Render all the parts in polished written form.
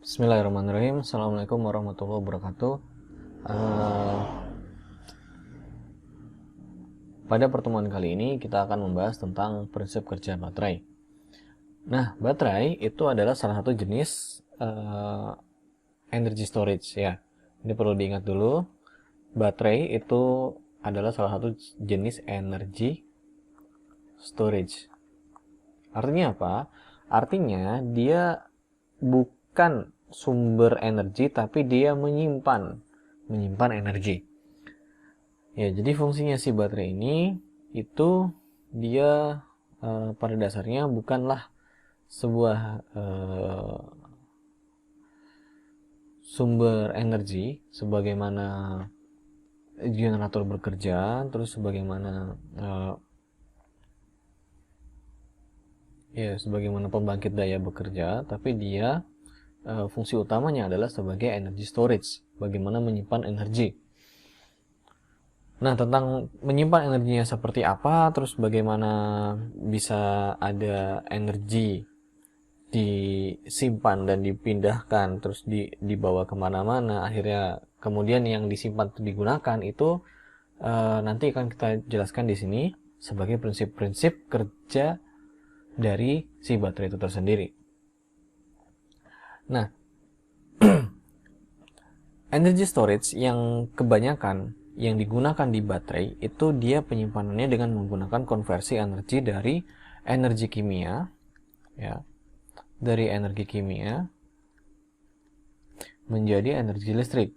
Bismillahirrahmanirrahim. Assalamualaikum warahmatullahi wabarakatuh. Pada pertemuan kali ini kita akan membahas tentang prinsip kerja baterai. Nah, baterai itu adalah salah satu jenis energy storage ya. Ini perlu diingat dulu. Baterai itu adalah salah satu jenis energy storage. Artinya apa? Artinya dia bukan sumber energi, tapi dia menyimpan energi. Ya, jadi fungsinya si baterai ini itu dia pada dasarnya bukanlah sebuah sumber energi sebagaimana generator bekerja, terus sebagaimana sebagaimana pembangkit daya bekerja, tapi dia fungsi utamanya adalah sebagai energy storage, bagaimana menyimpan energi. Nah, tentang menyimpan energinya seperti apa, terus bagaimana bisa ada energi disimpan dan dipindahkan, terus dibawa kemana-mana, akhirnya kemudian yang disimpan itu digunakan, itu nanti akan kita jelaskan di sini sebagai prinsip-prinsip kerja dari si baterai itu tersendiri. Nah, energy storage yang kebanyakan yang digunakan di baterai itu dia penyimpanannya dengan menggunakan konversi energi dari energi kimia, ya, dari energi kimia menjadi energi listrik,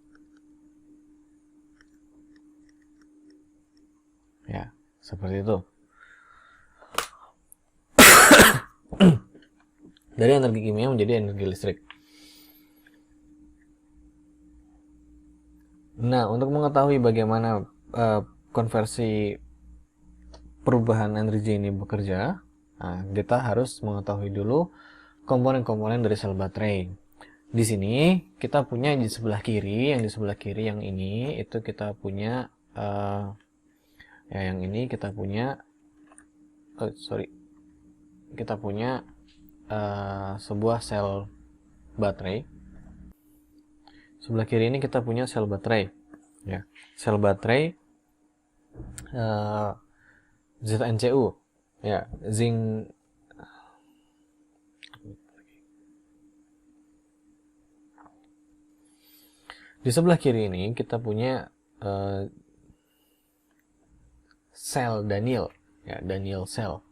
ya, seperti itu. Dari energi kimia menjadi energi listrik. Nah, untuk mengetahui bagaimana konversi perubahan energi ini bekerja, kita harus mengetahui dulu komponen-komponen dari sel baterai. Di sini kita punya di sebelah kiri, yang ini itu kita punya yang ini kita punya kita punya sebuah sel baterai. Sebelah kiri ini kita punya sel baterai, ya, sel baterai ZnCu, ya, zinc. Di sebelah kiri ini kita punya sel Daniel, ya, Daniel cell.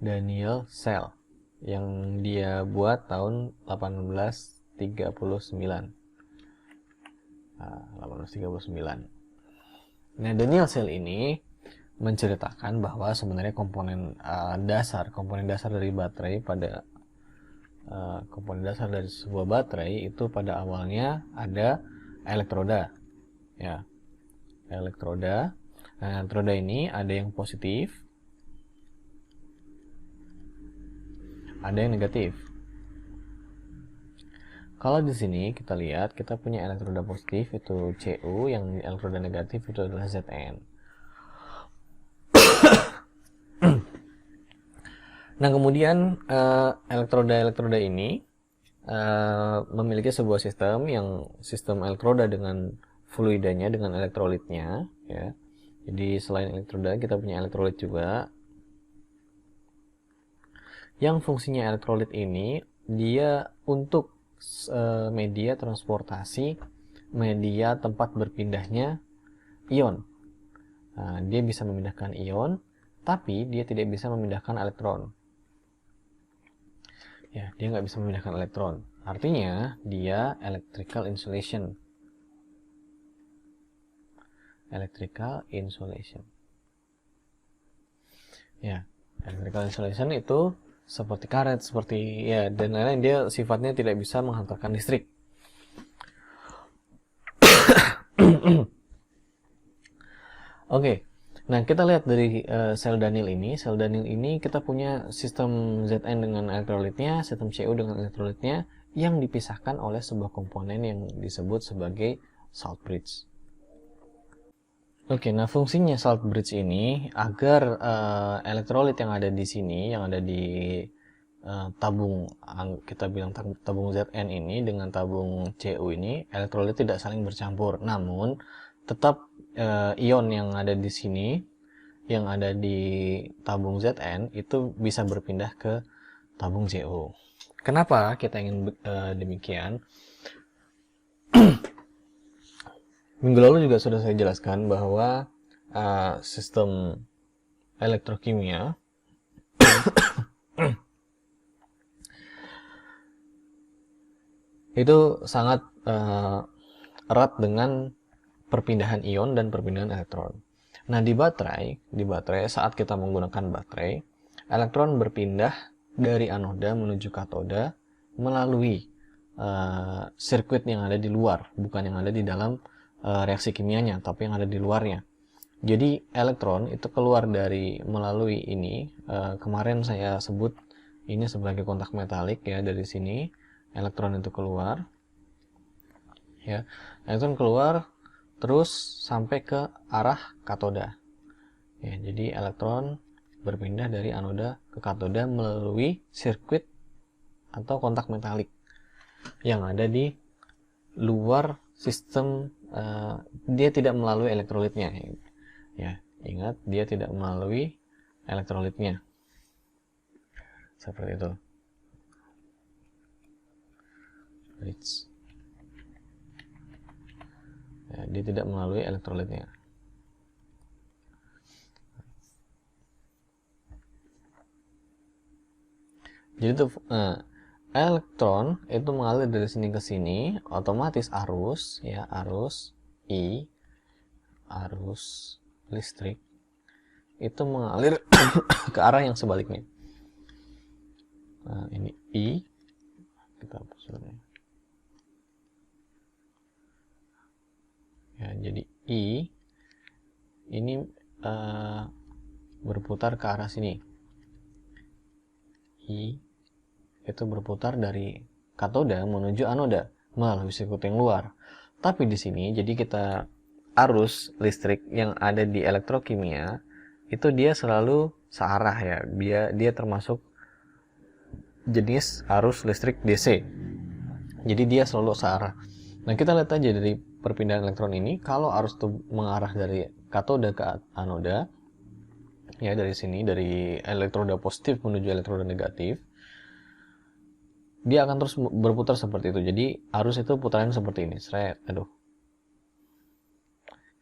Daniel cell yang dia buat tahun 1839. Nah, Daniel cell ini menceritakan bahwa sebenarnya komponen dasar dari baterai komponen dasar dari sebuah baterai itu pada awalnya ada elektroda, ya, elektroda. Nah, elektroda ini ada yang positif, ada yang negatif. Kalau di sini kita lihat, kita punya elektroda positif itu Cu, yang elektroda negatif itu adalah Zn. Nah, kemudian elektroda ini memiliki sebuah sistem elektroda dengan fluidanya, dengan elektrolitnya, ya. Jadi selain elektroda kita punya elektrolit juga. Yang fungsinya elektrolit ini dia untuk media transportasi, media tempat berpindahnya ion. Nah, dia bisa memindahkan ion, tapi dia tidak bisa memindahkan elektron. Ya, dia nggak bisa memindahkan elektron. Artinya dia electrical insulation. Electrical insulation. Ya, electrical insulation itu seperti karet, seperti, ya, dan lain-lain. Dia sifatnya tidak bisa menghantarkan listrik. Oke. Nah, kita lihat dari sel Daniel ini. Sel Daniel ini kita punya sistem Zn dengan elektrolitnya, sistem Cu dengan elektrolitnya, yang dipisahkan oleh sebuah komponen yang disebut sebagai salt bridge. Oke, nah fungsinya salt bridge ini agar elektrolit yang ada di sini, yang ada di tabung, kita bilang tabung Zn ini dengan tabung Cu ini, elektrolit tidak saling bercampur. Namun tetap ion yang ada di sini, yang ada di tabung Zn itu bisa berpindah ke tabung Cu. Kenapa kita ingin demikian? Minggu lalu juga sudah saya jelaskan bahwa sistem elektrokimia itu sangat erat dengan perpindahan ion dan perpindahan elektron. Nah, di baterai saat kita menggunakan baterai, elektron berpindah dari anoda menuju katoda melalui sirkuit yang ada di luar, bukan yang ada di dalam reaksi kimianya, tapi yang ada di luarnya. Jadi elektron itu keluar dari melalui ini, kemarin saya sebut ini sebagai kontak metalik ya, dari sini elektron itu keluar ya, elektron keluar terus sampai ke arah katoda ya. Jadi elektron berpindah dari anoda ke katoda melalui sirkuit atau kontak metalik yang ada di luar sistem. Dia tidak melalui elektrolitnya ya, ingat, dia tidak melalui elektrolitnya seperti itu. Ya, dia tidak melalui elektrolitnya. Jadi itu elektron itu mengalir dari sini ke sini, otomatis arus ya, arus I, arus listrik itu mengalir ke arah yang sebaliknya. Nah, ini I, kita hapus dulu ya. Jadi I ini berputar ke arah sini. I itu berputar dari katoda menuju anoda melalui sirkuit yang luar. Tapi di sini jadi kita arus listrik yang ada di elektrokimia itu dia selalu searah ya. Dia termasuk jenis arus listrik DC. Jadi dia selalu searah. Nah, kita lihat aja dari perpindahan elektron ini, kalau arus itu mengarah dari katoda ke anoda ya, dari sini, dari elektroda positif menuju elektroda negatif, dia akan terus berputar seperti itu. Jadi arus itu putaran seperti ini. Seret, aduh.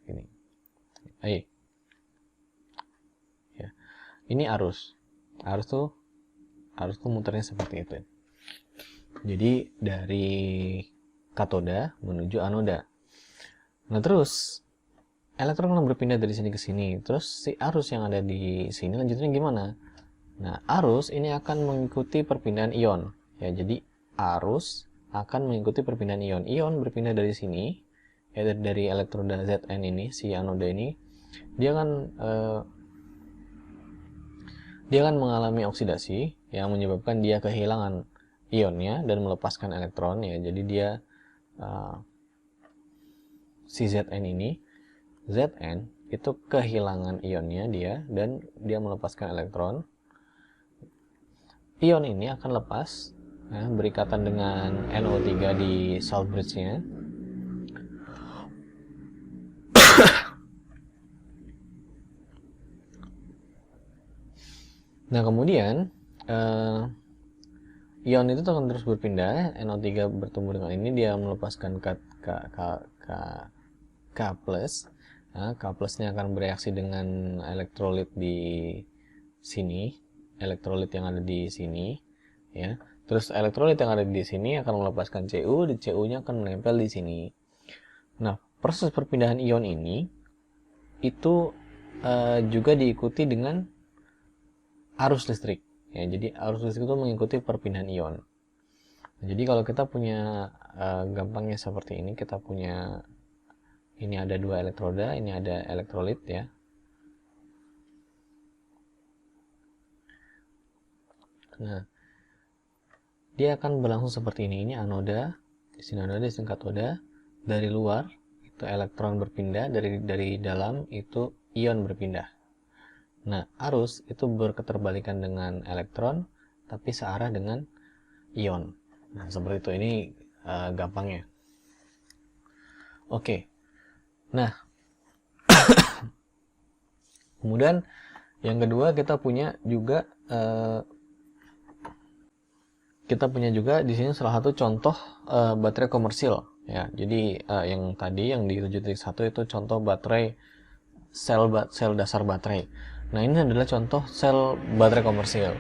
Ini. Ayo. Ya. Ini arus. Arus tuh muternya seperti itu. Jadi dari katoda menuju anoda. Nah, terus elektron kan berpindah dari sini ke sini. Terus si arus yang ada di sini lanjutnya gimana? Nah, arus ini akan mengikuti perpindahan ion. Ya, jadi arus akan mengikuti perpindahan ion. Ion berpindah dari sini, ya, dari elektroda Zn ini, si anoda ini, dia akan mengalami oksidasi yang menyebabkan dia kehilangan ionnya dan melepaskan elektron ya. Jadi dia si Zn ini, Zn itu kehilangan ionnya dia dan dia melepaskan elektron. Ion ini akan lepas ya, berikatan dengan NO3 di salt bridge-nya. Nah, kemudian ion itu akan terus berpindah. NO3 bertemu dengan ini, dia melepaskan K+. Nah, K plusnya akan bereaksi dengan elektrolit di sini, elektrolit yang ada di sini ya. Terus elektrolit yang ada di sini akan melepaskan Cu, di Cu-nya akan menempel di sini. Nah, proses perpindahan ion ini itu juga diikuti dengan arus listrik ya. Jadi arus listrik itu mengikuti perpindahan ion. Nah, jadi kalau kita punya gampangnya seperti ini, kita punya ini ada dua elektroda, ini ada elektrolit ya. Nah, dia akan berlangsung seperti ini. Ini anoda, di sini anoda, di sini katoda. Dari luar itu elektron berpindah, dari dalam itu ion berpindah. Nah, arus itu berketerbalikan dengan elektron, tapi searah dengan ion. Nah, seperti itu. Ini gampangnya. Oke. Nah, kemudian yang kedua kita punya juga di sini salah satu contoh baterai komersil ya. Jadi yang tadi yang di 7.1 itu contoh baterai sel dasar baterai. Nah, ini adalah contoh sel baterai komersil.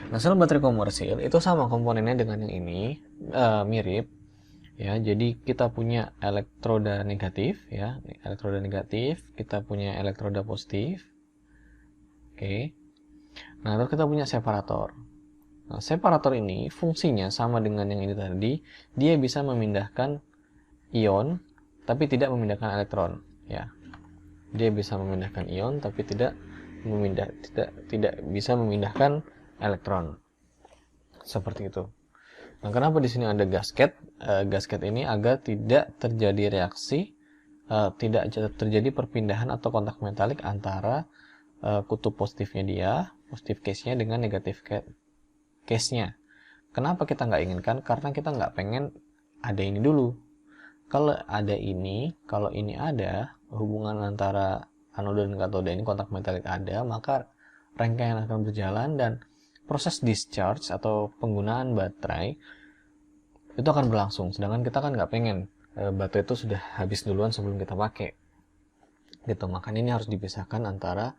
Nah, sel baterai komersil itu sama komponennya dengan yang ini, mirip ya. Jadi kita punya elektroda negatif ya, elektroda negatif, kita punya elektroda positif. Oke. Nah, terus kita punya separator. Nah, separator ini fungsinya sama dengan yang ini tadi, dia bisa memindahkan ion tapi tidak memindahkan elektron ya. Dia bisa memindahkan ion tapi tidak bisa memindahkan elektron. Seperti itu. Nah, kenapa di sini ada gasket? Gasket ini agar tidak terjadi reaksi, tidak terjadi perpindahan atau kontak metalik antara kutub positifnya dia, positif case-nya dengan negatif case-nya. Kenapa kita nggak inginkan? Karena kita nggak pengen ada ini dulu. Kalau ada ini, kalau ini ada, hubungan antara anoda dan katoda ini, kontak metalik ada, maka rangkaian akan berjalan dan proses discharge atau penggunaan baterai itu akan berlangsung. Sedangkan kita kan nggak pengen baterai itu sudah habis duluan sebelum kita pakai. Gitu. Makanya ini harus dipisahkan antara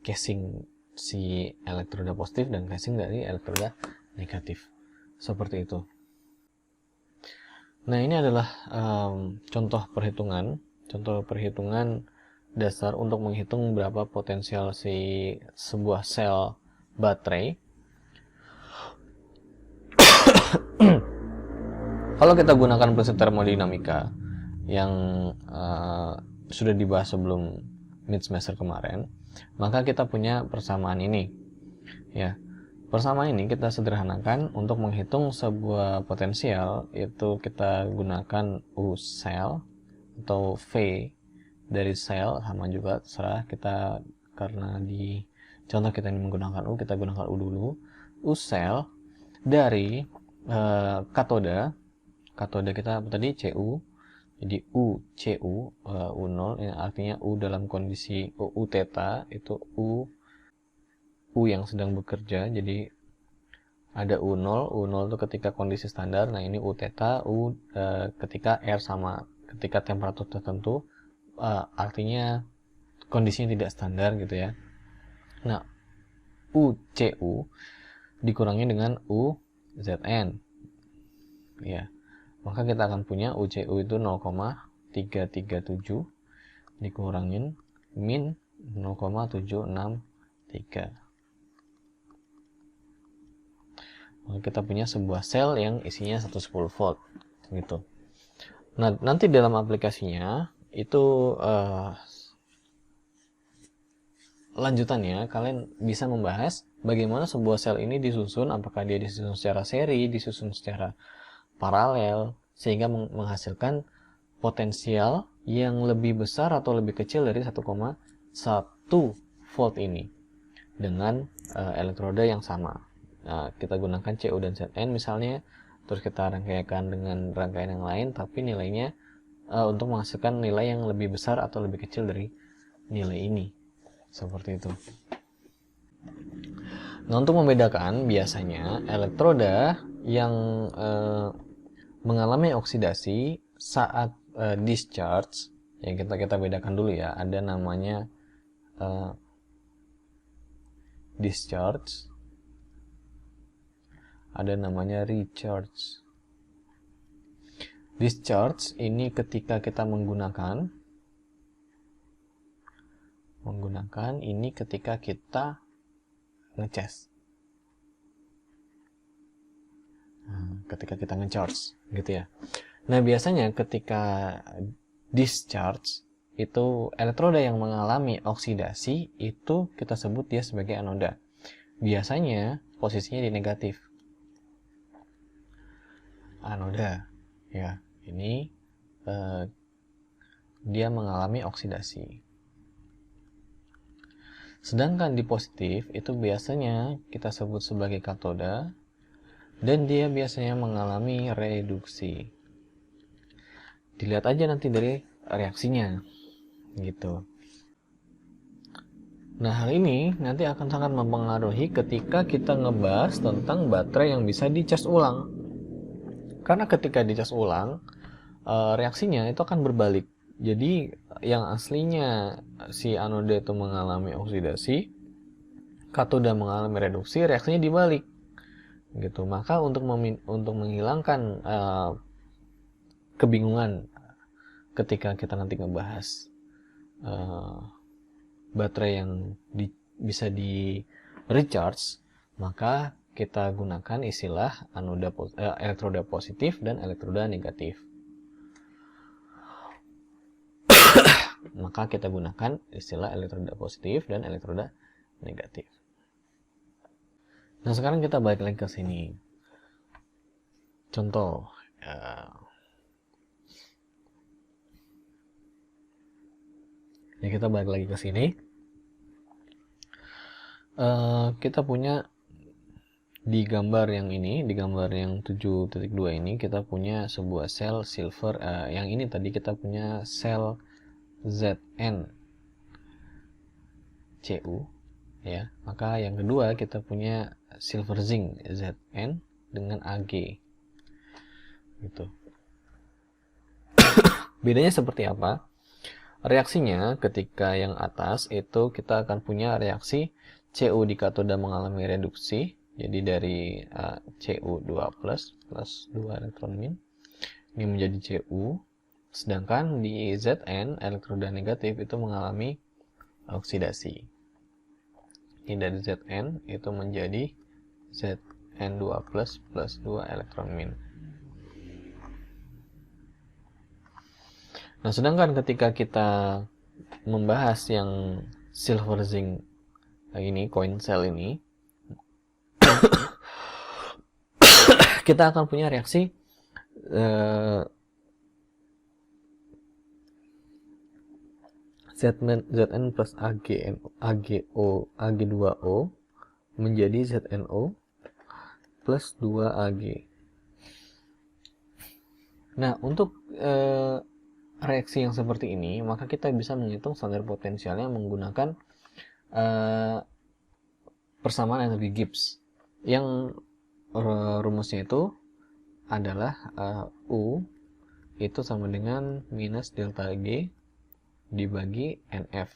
casing si elektroda positif dan casing dari elektroda negatif. Seperti itu. Nah, ini adalah contoh perhitungan dasar untuk menghitung berapa potensial sebuah sel baterai. Kalau kita gunakan prinsip termodinamika yang sudah dibahas sebelum mid semester kemarin, maka kita punya persamaan ini ya. Persamaan ini kita sederhanakan untuk menghitung sebuah potensial, yaitu kita gunakan U sel atau V dari sel, sama juga terserah kita, karena di contoh kita ini menggunakan U, kita gunakan U dulu. U sel dari katoda kita tadi CU, jadi U CU, U0 ini artinya U dalam kondisi U theta, itu U yang sedang bekerja. Jadi ada U0 itu ketika kondisi standar. Nah, ini U theta, U ketika R sama ketika temperatur tertentu, artinya kondisinya tidak standar gitu ya. Nah, UCU dikurangi dengan UZN ya. Maka kita akan punya UCU itu 0,337 dikurangin min 0,763. Kita punya sebuah sel yang isinya 110 volt gitu. Nah, nanti dalam aplikasinya itu lanjutannya kalian bisa membahas bagaimana sebuah sel ini disusun, apakah dia disusun secara seri, disusun secara paralel, sehingga menghasilkan potensial yang lebih besar atau lebih kecil dari 1,1 volt ini dengan elektroda yang sama. Nah, kita gunakan CU dan ZN misalnya, terus kita rangkaikan dengan rangkaian yang lain, tapi nilainya untuk menghasilkan nilai yang lebih besar atau lebih kecil dari nilai ini. Seperti itu. Nah, untuk membedakan, biasanya elektroda yang mengalami oksidasi saat discharge, yang kita bedakan dulu ya, ada namanya discharge, ada namanya recharge. Discharge ini ketika kita menggunakan ini ketika kita ngecas, ketika kita ngecharge gitu ya. Nah, biasanya ketika discharge itu elektroda yang mengalami oksidasi itu kita sebut dia sebagai anoda. Biasanya posisinya di negatif. Anoda ya, ini dia mengalami oksidasi. Sedangkan di positif itu biasanya kita sebut sebagai katoda dan dia biasanya mengalami reduksi. Dilihat aja nanti dari reaksinya gitu. Nah, hal ini nanti akan sangat mempengaruhi ketika kita ngebahas tentang baterai yang bisa dicas ulang. Karena ketika dicas ulang, reaksinya itu akan berbalik. Jadi yang aslinya si anoda itu mengalami oksidasi, katoda mengalami reduksi, reaksinya dibalik. Gitu. Maka untuk menghilangkan kebingungan ketika kita nanti ngebahas baterai yang bisa di recharge, maka kita gunakan istilah elektroda positif dan elektroda negatif. Maka kita gunakan istilah elektroda positif dan elektroda negatif. Nah, sekarang kita balik lagi ke sini. Contoh, kita balik lagi ke sini. Kita punya di gambar yang ini, di gambar yang 7.2 ini, kita punya sebuah sel silver. Yang ini tadi kita punya sel Zn Cu, ya. Maka yang kedua kita punya silver zinc Zn dengan Ag, gitu. Bedanya seperti apa? Reaksinya ketika yang atas itu kita akan punya reaksi Cu di katoda mengalami reduksi, jadi dari Cu2 plus 2 elektron min ini menjadi Cu. Sedangkan di Zn, elektroda negatif itu mengalami oksidasi. Ini dari Zn itu menjadi Zn2 plus 2 elektron min. Nah, sedangkan ketika kita membahas yang silver zinc ini, coin cell ini, kita akan punya reaksi Zn plus Ag2O menjadi ZnO plus 2 Ag. Nah, untuk reaksi yang seperti ini, maka kita bisa menghitung standar potensialnya menggunakan persamaan energi Gibbs. Yang rumusnya itu adalah U itu sama dengan minus delta G dibagi NF.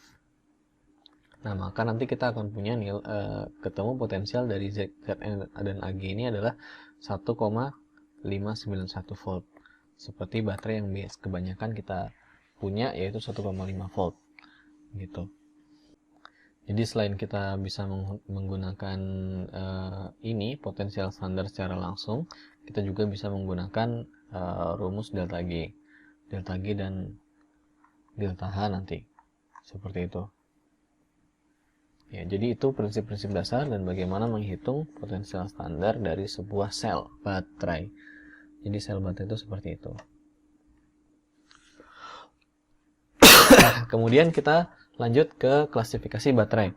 Nah, maka nanti kita akan punya ketemu potensial dari Zn dan Ag ini adalah 1,591 volt. Seperti baterai yang kebanyakan kita punya, yaitu 1,5 volt. Gitu. Jadi selain kita bisa menggunakan ini potensial standar secara langsung, kita juga bisa menggunakan rumus delta G dan delta H nanti, seperti itu. Ya, jadi itu prinsip-prinsip dasar dan bagaimana menghitung potensial standar dari sebuah sel baterai. Jadi sel baterai itu seperti itu. Kemudian kita lanjut ke klasifikasi baterai.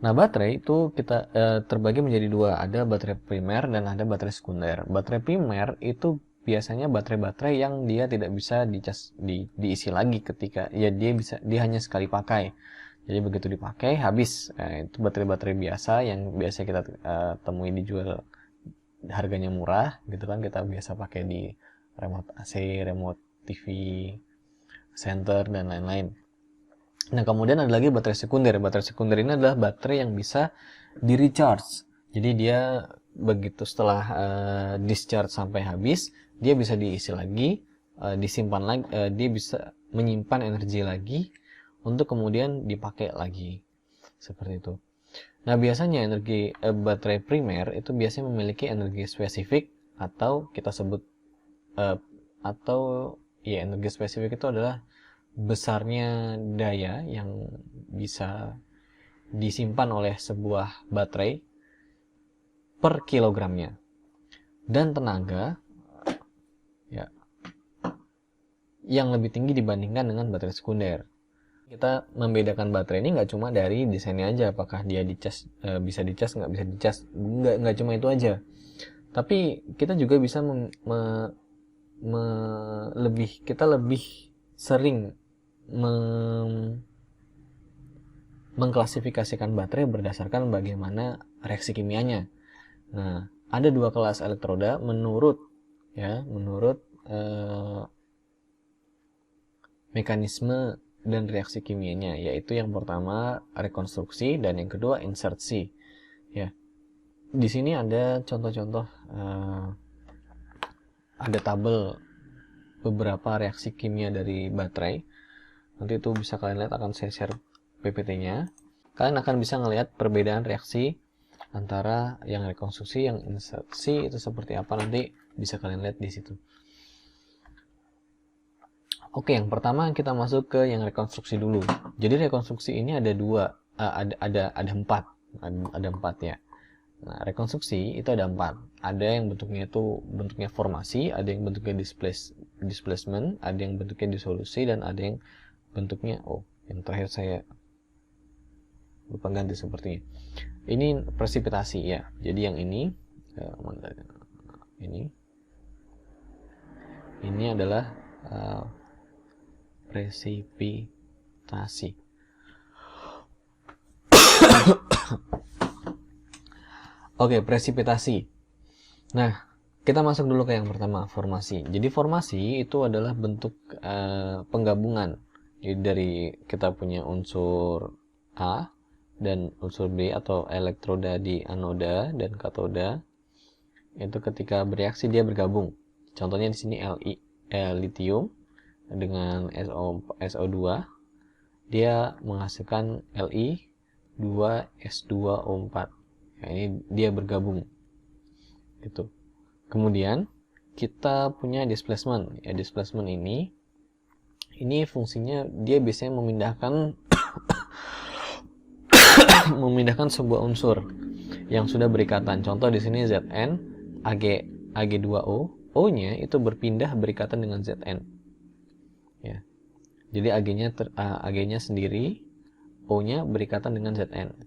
Nah, baterai itu kita terbagi menjadi dua, ada baterai primer dan ada baterai sekunder. Baterai primer itu biasanya baterai-baterai yang dia tidak bisa diisi lagi ketika dia hanya sekali pakai. Jadi begitu dipakai habis. Itu baterai-baterai biasa yang biasa kita temui dijual harganya murah, gitu kan, kita biasa pakai di remote AC, remote TV center dan lain-lain. Nah, kemudian ada lagi baterai sekunder. Baterai sekunder ini adalah baterai yang bisa di recharge. Jadi dia begitu setelah discharge sampai habis, dia bisa diisi lagi, disimpan lagi, dia bisa menyimpan energi lagi untuk kemudian dipakai lagi, seperti itu. Nah, biasanya energi baterai primer itu biasanya memiliki energi spesifik, atau kita sebut energi spesifik itu adalah besarnya daya yang bisa disimpan oleh sebuah baterai per kilogramnya, dan tenaga yang lebih tinggi dibandingkan dengan baterai sekunder. Kita membedakan baterai ini nggak cuma dari desainnya aja, apakah dia dicas, bisa dicas, nggak bisa dicas, nggak cuma itu aja. Tapi kita juga bisa kita lebih sering mengklasifikasikan baterai berdasarkan bagaimana reaksi kimianya. Nah, ada dua kelas elektroda menurut mekanisme dan reaksi kimianya, yaitu yang pertama rekonstruksi dan yang kedua insersi. Ya, di sini ada contoh-contoh, ada tabel beberapa reaksi kimia dari baterai. Nanti itu bisa kalian lihat, akan saya share PPT-nya. Kalian akan bisa ngelihat perbedaan reaksi antara yang rekonstruksi, yang insersi itu seperti apa, nanti bisa kalian lihat di situ. Oke, yang pertama kita masuk ke yang rekonstruksi dulu. Jadi rekonstruksi ini ada dua, ada empat ya. Nah, rekonstruksi itu ada empat. Ada yang bentuknya formasi, ada yang bentuknya displacement, ada yang bentuknya disolusi, dan ada yang bentuknya yang terakhir saya lupa ganti sepertinya. Ini presipitasi ya. Jadi yang ini adalah presipitasi. Oke, presipitasi. Nah, kita masuk dulu ke yang pertama, formasi. Jadi formasi itu adalah bentuk penggabungan. Jadi dari kita punya unsur A dan unsur B atau elektroda di anoda dan katoda, itu ketika bereaksi dia bergabung. Contohnya di sini litium dengan SO2, dia menghasilkan Li2S2O4. Nah, ini dia bergabung gitu. Kemudian kita punya displacement. Ya, displacement ini fungsinya dia biasanya memindahkan sebuah unsur yang sudah berikatan. Contoh di sini Zn Ag2O, O-nya itu berpindah berikatan dengan Zn. Ya. Jadi Ag-nya sendiri, O-nya berikatan dengan Zn.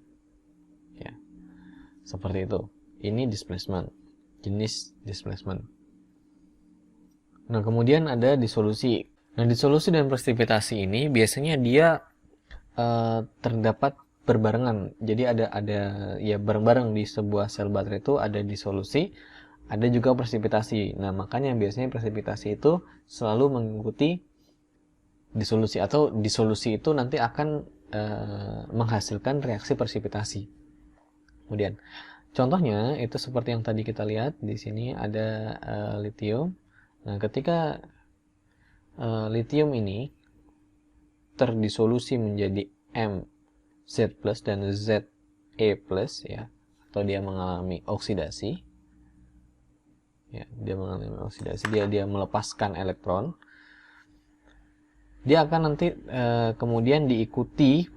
Ya. Seperti itu. Ini displacement, jenis displacement. Nah, kemudian ada disolusi. Nah, disolusi dan presipitasi ini biasanya dia terdapat berbarengan. Jadi ada ya bareng-bareng di sebuah sel baterai itu ada disolusi, ada juga presipitasi. Nah, makanya biasanya presipitasi itu selalu mengikuti disolusi, atau disolusi itu nanti akan menghasilkan reaksi presipitasi. Kemudian contohnya itu seperti yang tadi kita lihat di sini ada litium. Nah, ketika litium ini terdisolusi menjadi Mz+ dan Ze+ ya, atau dia mengalami oksidasi. Ya, dia mengalami oksidasi, dia melepaskan elektron. Dia akan nanti kemudian diikuti,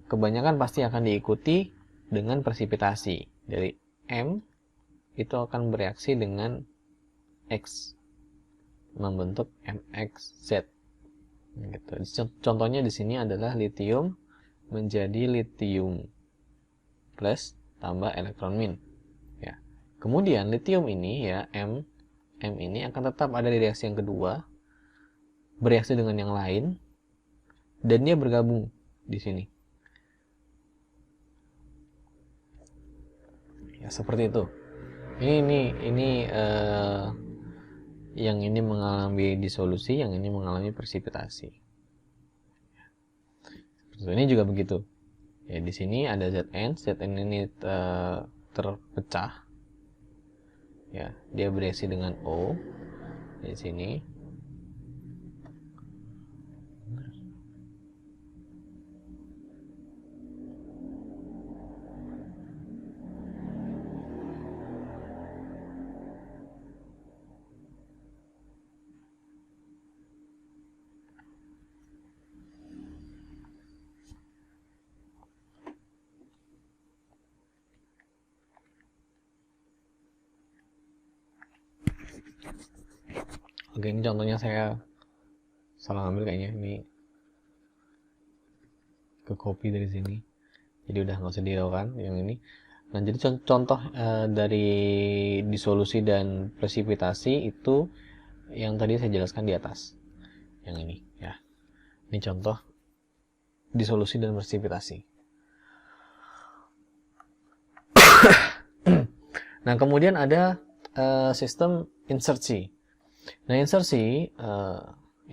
kebanyakan pasti akan diikuti dengan presipitasi. Dari M itu akan bereaksi dengan X, membentuk MXZ. Gitu. Contohnya di sini adalah litium menjadi litium plus tambah elektron min. Ya. Kemudian litium ini ya M ini akan tetap ada di reaksi yang kedua, bereaksi dengan yang lain, dan dia bergabung di sini. Ya, seperti itu. Ini yang ini mengalami disolusi, yang ini mengalami presipitasi. Ini juga begitu. Ya, di sini ada Zn ini terpecah. Ya, dia bereaksi dengan O di sini. Oke, ini contohnya saya salah ngambil kayaknya, ini ke copy dari sini, jadi udah nggak usah dihiraukan yang ini. Nah, jadi contoh dari disolusi dan presipitasi itu yang tadi saya jelaskan di atas, yang ini ya. Ini contoh disolusi dan presipitasi. Nah, kemudian ada sistem insersi. Nah, insersi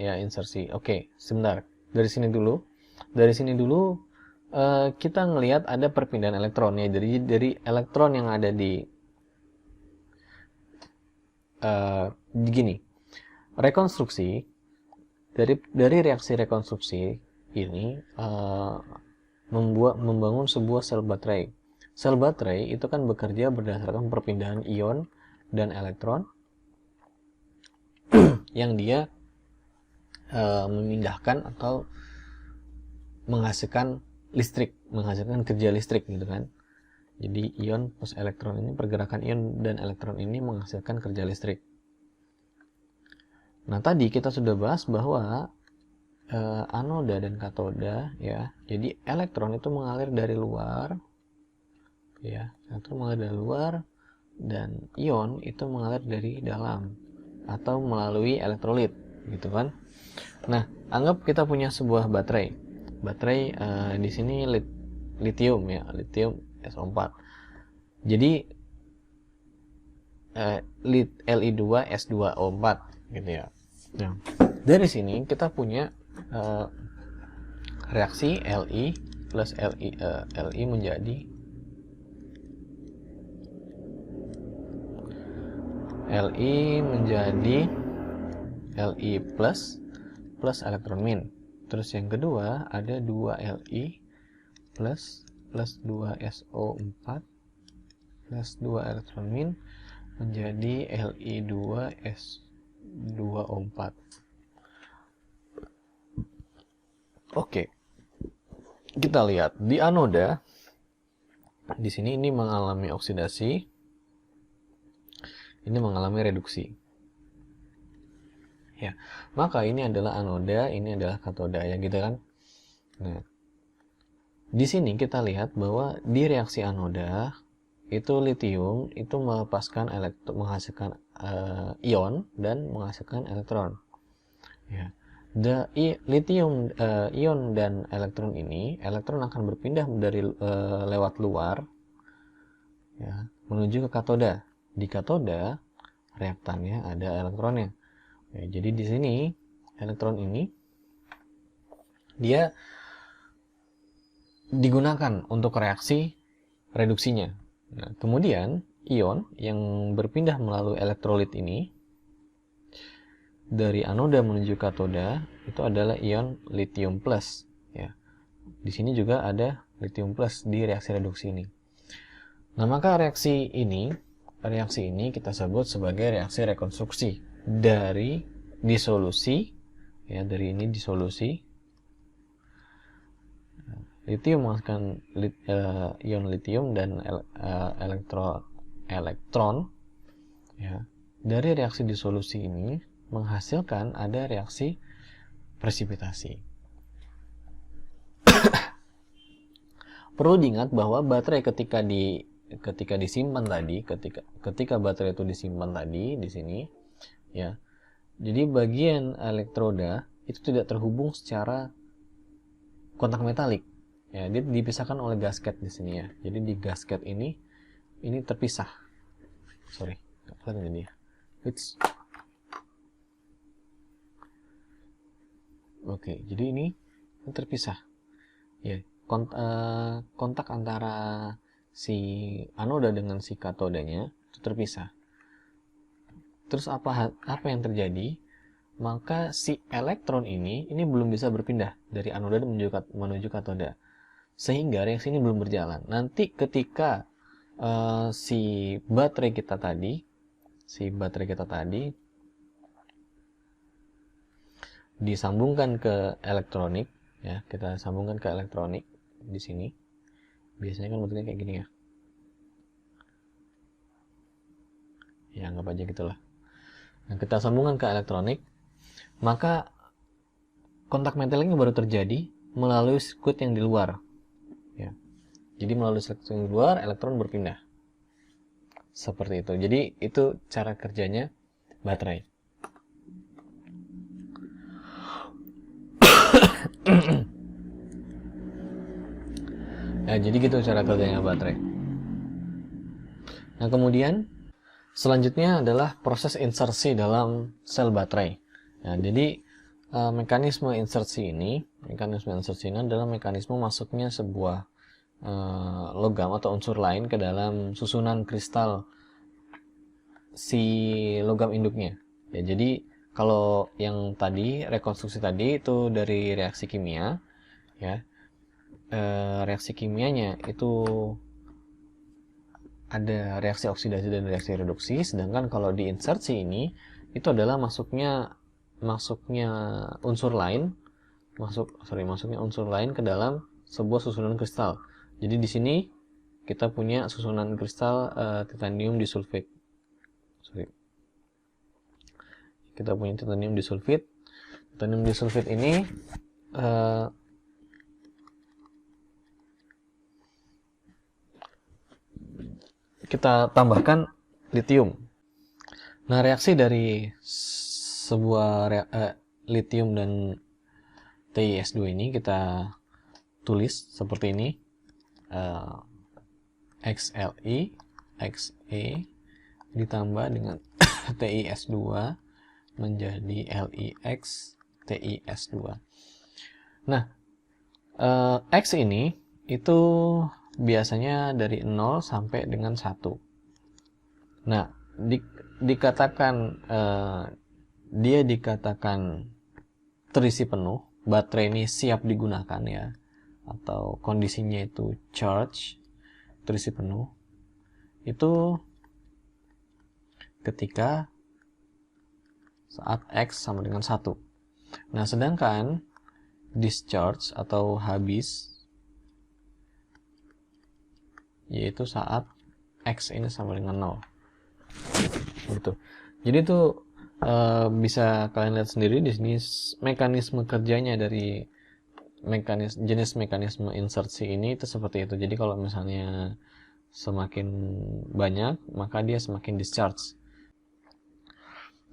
insersi. Oke, sebentar. Dari sini dulu. Kita ngelihat ada perpindahan elektron ya. Jadi dari elektron yang ada di gini. Rekonstruksi dari reaksi rekonstruksi ini membangun sebuah sel baterai. Sel baterai itu kan bekerja berdasarkan perpindahan ion dan elektron yang dia memindahkan atau menghasilkan listrik, menghasilkan kerja listrik gitu kan. Jadi ion plus elektron ini, pergerakan ion dan elektron ini menghasilkan kerja listrik. Nah, tadi kita sudah bahas bahwa anoda dan katoda ya. Jadi elektron itu mengalir dari luar ya, elektron mengalir dari luar dan ion itu mengalir dari dalam atau melalui elektrolit gitu kan. Nah, anggap kita punya sebuah baterai. Baterai di sini lithium ya, lithium SO4. Jadi Li2S2O4 gitu ya. Nah, dari sini kita punya reaksi Li plus Li menjadi Li plus elektron min. Terus yang kedua ada 2Li plus 2SO4 plus 2 elektron min menjadi Li2S2O4. Oke. Kita lihat di anoda di sini ini mengalami oksidasi, ini mengalami reduksi. Ya, maka ini adalah anoda, ini adalah katoda ya gitu kan. Nah, di sini kita lihat bahwa di reaksi anoda itu lithium itu melepaskan menghasilkan ion dan menghasilkan elektron. Ya. Lithium ion dan elektron ini, elektron akan berpindah dari lewat luar ya, menuju ke katoda. Di katoda reaktannya ada elektronnya. Ya, jadi di sini elektron ini dia digunakan untuk reaksi reduksinya. Nah, kemudian ion yang berpindah melalui elektrolit ini dari anoda menuju katoda itu adalah ion lithium plus ya. Di sini juga ada lithium plus di reaksi reduksi ini. Nah, maka reaksi ini kita sebut sebagai reaksi rekonstruksi dari disolusi ya, dari ini disolusi lithium menghasilkan ion lithium dan elektron ya. Dari reaksi disolusi ini menghasilkan ada reaksi presipitasi. Perlu diingat bahwa baterai ketika disimpan tadi, ketika baterai itu disimpan tadi di sini ya. Jadi bagian elektroda itu tidak terhubung secara kontak metalik. Ya, dia dipisahkan oleh gasket di sini ya. Jadi di gasket ini terpisah. Sorry, nggak kelihatan jadi ya. Oke, jadi ini terpisah. Ya, kontak antara si anoda dengan si katodanya itu terpisah. Terus apa yang terjadi? Maka si elektron ini belum bisa berpindah dari anoda menuju katoda. Sehingga reaksi ini belum berjalan. Nanti ketika si baterai kita tadi disambungkan ke elektronik ya, kita sambungkan ke elektronik di sini. Biasanya kan bentuknya kayak gini ya. Ya, anggap aja gitulah. Nah, kita sambungkan ke elektronik, maka kontak metalik baru terjadi melalui sirkuit yang di luar. Ya. Jadi melalui sirkuit yang di luar, elektron berpindah. Seperti itu. Jadi itu cara kerjanya baterai. Nah, jadi gitu cara kerjanya baterai. Nah, kemudian selanjutnya adalah proses insersi dalam sel baterai. Nah, jadi mekanisme insersi ini adalah mekanisme masuknya sebuah logam atau unsur lain ke dalam susunan kristal si logam induknya. Ya, jadi kalau yang tadi rekonstruksi tadi itu dari reaksi kimia, ya. Reaksi kimianya itu ada reaksi oksidasi dan reaksi reduksi, sedangkan kalau di insersi ini itu adalah masuknya unsur lain ke dalam sebuah susunan kristal. Jadi di sini kita punya susunan kristal titanium disulfid. Kita punya titanium disulfid. Titanium disulfid ini kita tambahkan litium. Nah, reaksi dari sebuah litium dan TiS2 ini kita tulis seperti ini. XLi Xe ditambah dengan TiS2 menjadi LiX TiS2. Nah, X ini itu biasanya dari 0 sampai dengan 1. Nah, dia dikatakan terisi penuh, baterai ini siap digunakan ya, atau kondisinya itu charge, terisi penuh, itu ketika saat X sama dengan 1. Nah, sedangkan discharge atau habis yaitu saat X ini sama dengan 0. Gitu. Jadi itu bisa kalian lihat sendiri di sini mekanisme kerjanya dari jenis mekanisme insersi ini itu seperti itu. Jadi kalau misalnya semakin banyak, maka dia semakin discharge.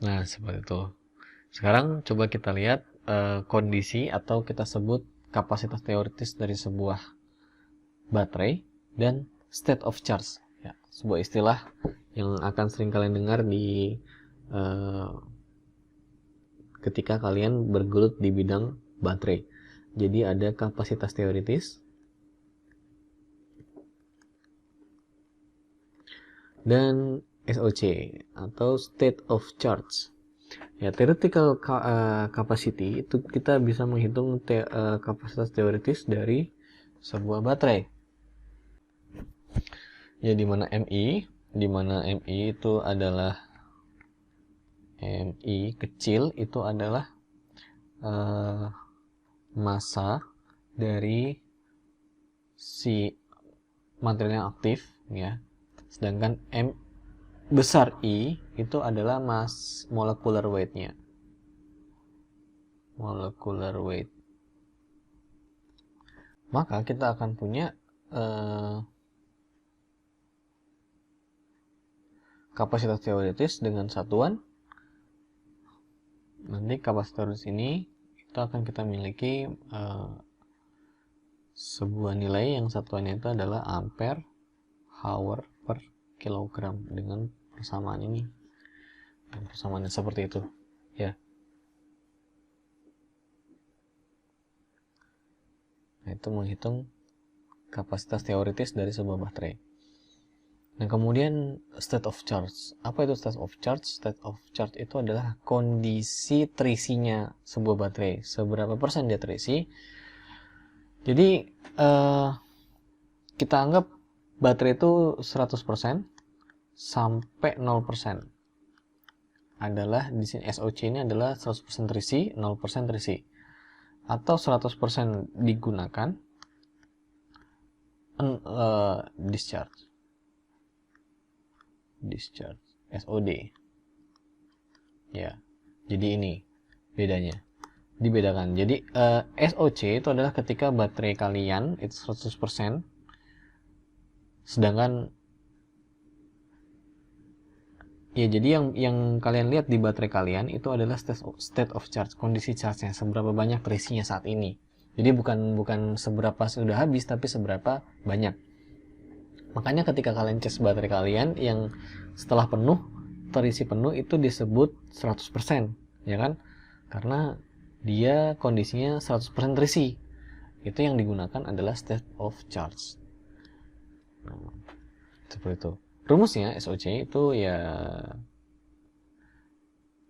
Nah, seperti itu. Sekarang coba kita lihat kondisi atau kita sebut kapasitas teoritis dari sebuah baterai dan state of charge, ya, sebuah istilah yang akan sering kalian dengar di ketika kalian bergelut di bidang baterai. Jadi ada kapasitas teoritis dan SOC atau state of charge. Ya, theoretical capacity itu kita bisa menghitung kapasitas teoritis dari sebuah baterai. Ya, di mana MI itu adalah MI kecil itu adalah massa dari si material yang aktif, ya. Sedangkan M besar I itu adalah molecular weight-nya. Molecular weight. Maka kita akan punya kapasitas teoritis dengan satuan. Nanti kapasitas teoritis ini itu akan kita miliki sebuah nilai yang satuannya itu adalah ampere hour per kilogram dengan persamaan ini. Dan persamaannya seperti itu, ya. Nah, itu menghitung kapasitas teoritis dari sebuah baterai. Nah, kemudian state of charge. Apa itu state of charge? State of charge itu adalah kondisi terisinya sebuah baterai. Seberapa persen dia terisi. Jadi, kita anggap baterai itu 100% sampai 0%. Adalah, di sini SOC ini adalah 100% terisi, 0% terisi. Atau 100% digunakan, discharge, SOD, ya. Jadi ini bedanya. dibedakan. Jadi SOC itu adalah ketika baterai kalian itu 100%, sedangkan ya jadi yang kalian lihat di baterai kalian itu adalah state of charge, kondisi charge-nya, seberapa banyak terisinya saat ini. Jadi bukan seberapa sudah habis, tapi seberapa banyak. Makanya ketika kalian cas baterai kalian yang setelah penuh, terisi penuh, itu disebut 100%, ya kan? Karena dia kondisinya 100% terisi. Itu yang digunakan adalah state of charge. Nah, seperti itu. Rumusnya SOC itu ya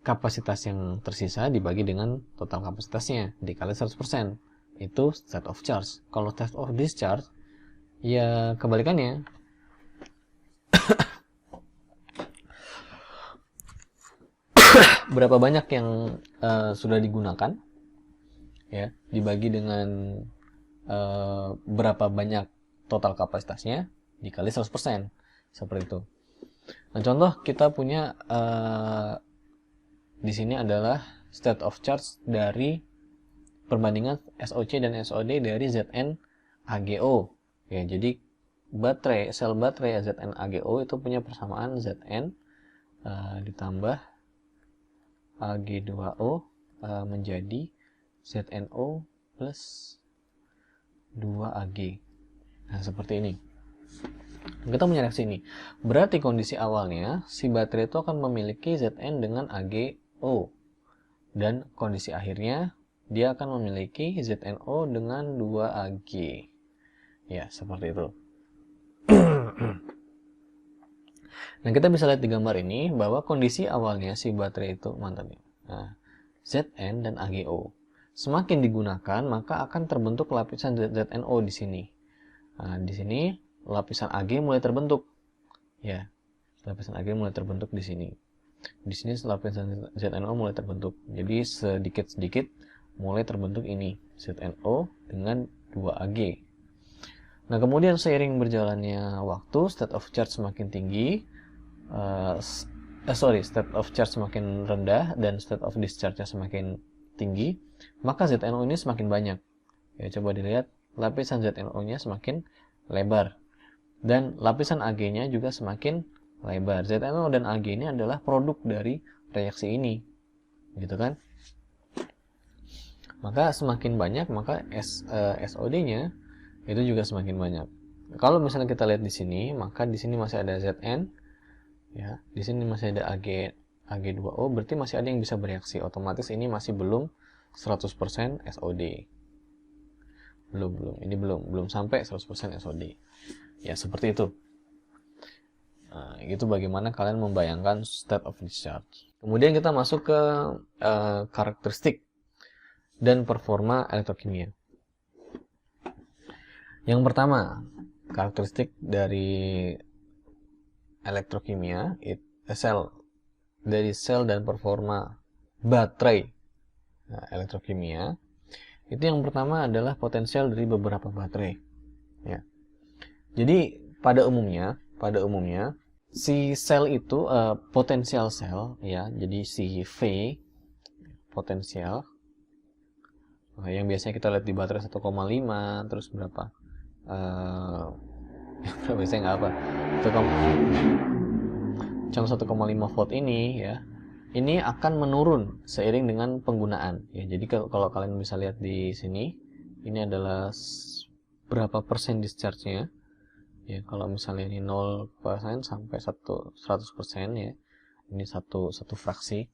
kapasitas yang tersisa dibagi dengan total kapasitasnya dikali 100%. Itu state of charge. Kalau state of discharge ya kebalikannya. Berapa banyak yang sudah digunakan ya dibagi dengan berapa banyak total kapasitasnya dikali 100%, seperti itu. Nah, contoh kita punya di sini adalah state of charge dari perbandingan SOC dan SOD dari Zn AgO. Ya, jadi sel baterai Zn AgO itu punya persamaan Zn ditambah Ag2O menjadi ZnO plus 2Ag. Nah, seperti ini. Kita punya reaksi ini. Berarti kondisi awalnya si baterai itu akan memiliki Zn dengan AgO. Dan kondisi akhirnya dia akan memiliki ZnO dengan 2Ag. Ya, seperti itu. Nah, kita bisa lihat di gambar ini bahwa kondisi awalnya si baterai itu nah, Zn dan AgO. Semakin digunakan, maka akan terbentuk lapisan ZnO di sini. Nah, di sini lapisan Ag mulai terbentuk. Ya, lapisan Ag mulai terbentuk di sini. Di sini lapisan ZnO mulai terbentuk. Jadi sedikit-sedikit mulai terbentuk ini ZnO dengan 2Ag. Nah, kemudian seiring berjalannya waktu, state of charge semakin tinggi, state of charge semakin rendah dan state of discharge-nya semakin tinggi, maka ZnO ini semakin banyak. Ya, coba dilihat, lapisan ZnO-nya semakin lebar dan lapisan Ag-nya juga semakin lebar. ZnO dan Ag ini adalah produk dari reaksi ini, gitu kan? Maka semakin banyak, maka SOD-nya itu juga semakin banyak. Kalau misalnya kita lihat di sini, maka di sini masih ada Zn, ya, di sini masih ada Ag2O, berarti masih ada yang bisa bereaksi. Otomatis ini masih belum 100% SOD. Ini belum sampai 100% SOD. Ya, seperti itu. Nah, itu bagaimana kalian membayangkan state of discharge. Kemudian kita masuk ke karakteristik dan performa elektrokimia. Yang pertama, karakteristik dari elektrokimia, sel dan performa baterai elektrokimia. Itu yang pertama adalah potensial dari beberapa baterai. Ya. Jadi pada umumnya si sel itu potensial sel, ya. Jadi si V potensial yang biasanya kita lihat di baterai 1,5 terus berapa? Biasanya nggak apa, contoh 1,5 volt ini, ya, ini akan menurun seiring dengan penggunaan, ya. Jadi kalau kalian bisa lihat di sini, ini adalah berapa persen discharge-nya, ya. Kalau misalnya ini 0% sampai 100%, ya, ini satu fraksi.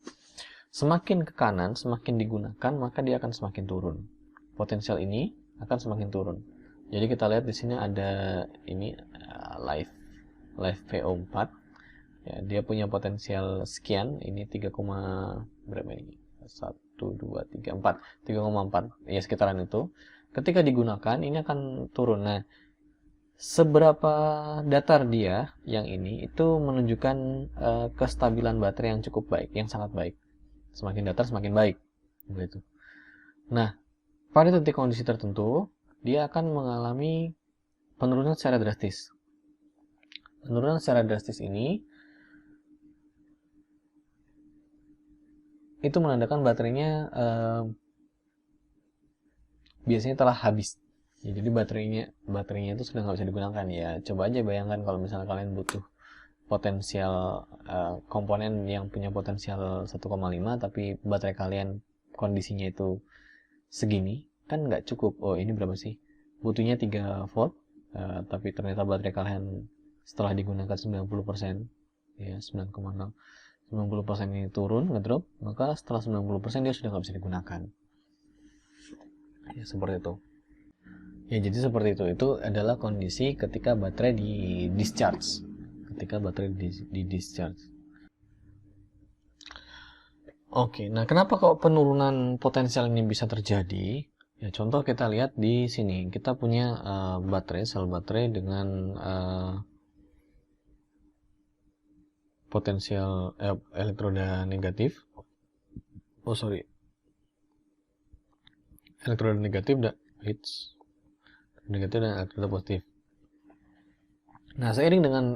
Semakin ke kanan, semakin digunakan, maka dia akan semakin turun. Potensial ini akan semakin turun. Jadi kita lihat di sini ada ini live VO4. Ya, dia punya potensial sekian, ini 3, berapa ini? 1 2 3 4. 3,4. Ya, sekitaran itu. Ketika digunakan ini akan turun. Nah, seberapa datar dia yang ini itu menunjukkan kestabilan baterai yang cukup baik, yang sangat baik. Semakin datar semakin baik, begitu. Nah, pada titik kondisi tertentu dia akan mengalami penurunan secara drastis. Penurunan secara drastis ini itu menandakan baterainya biasanya telah habis. Ya, jadi baterainya itu sudah nggak bisa digunakan. Ya coba aja bayangkan kalau misalnya kalian butuh potensial komponen yang punya potensial 1,5 tapi baterai kalian kondisinya itu segini, kan nggak cukup. Oh, ini berapa sih? Butuhnya 3 volt, tapi ternyata baterai kalian setelah digunakan 90%, ya 9,0, 90% ini turun, ngedrop, maka setelah 90% dia sudah nggak bisa digunakan. Ya, seperti itu. Ya, jadi seperti itu. Itu adalah kondisi ketika baterai di discharge. Ketika baterai di discharge. Oke, nah kenapa kok penurunan potensial ini bisa terjadi? Ya, contoh kita lihat di sini. Kita punya baterai, sel baterai dengan potensial elektroda negatif. Oh, sorry. Elektroda negatif dan negatif dan elektroda positif. Nah, seiring dengan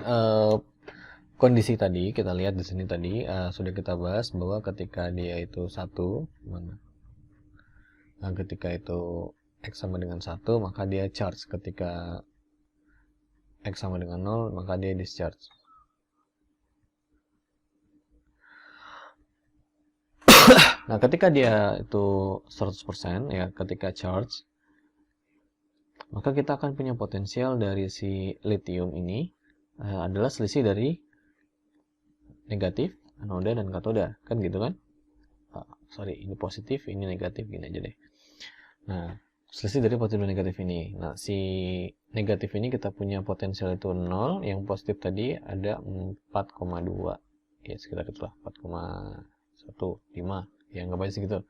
kondisi tadi, kita lihat di sini tadi sudah kita bahas bahwa ketika dia itu 1, nah, ketika itu X sama dengan 1, maka dia charge. Ketika X sama dengan 0, maka dia discharge. Nah, ketika dia itu 100%, ya, ketika charge, maka kita akan punya potensial dari si lithium ini adalah selisih dari negatif, anoda, dan katoda. Kan gitu kan? Sorry, ini positif, ini negatif, gini aja deh. Nah, selisih dari positif dan negatif ini. Nah, si negatif ini kita punya potensial itu 0, yang positif tadi ada 4,2. Ya, sekitar itulah, 4,15. Ya, nggak banyak segitu.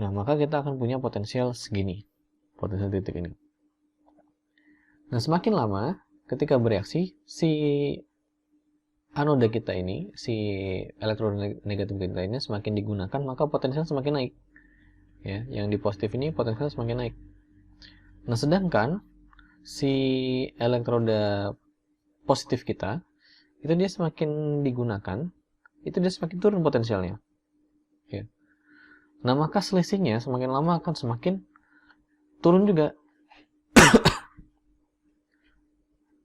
Nah, maka kita akan punya potensial segini. Potensial titik ini. Nah, semakin lama, ketika bereaksi, si anoda kita ini, si elektron negatif kita ini semakin digunakan, maka potensial semakin naik. Ya, yang di positif ini potensial semakin naik. Nah, sedangkan si elektroda positif kita itu dia semakin digunakan, itu dia semakin turun potensialnya. Ya. Nah, maka selisihnya semakin lama akan semakin turun juga.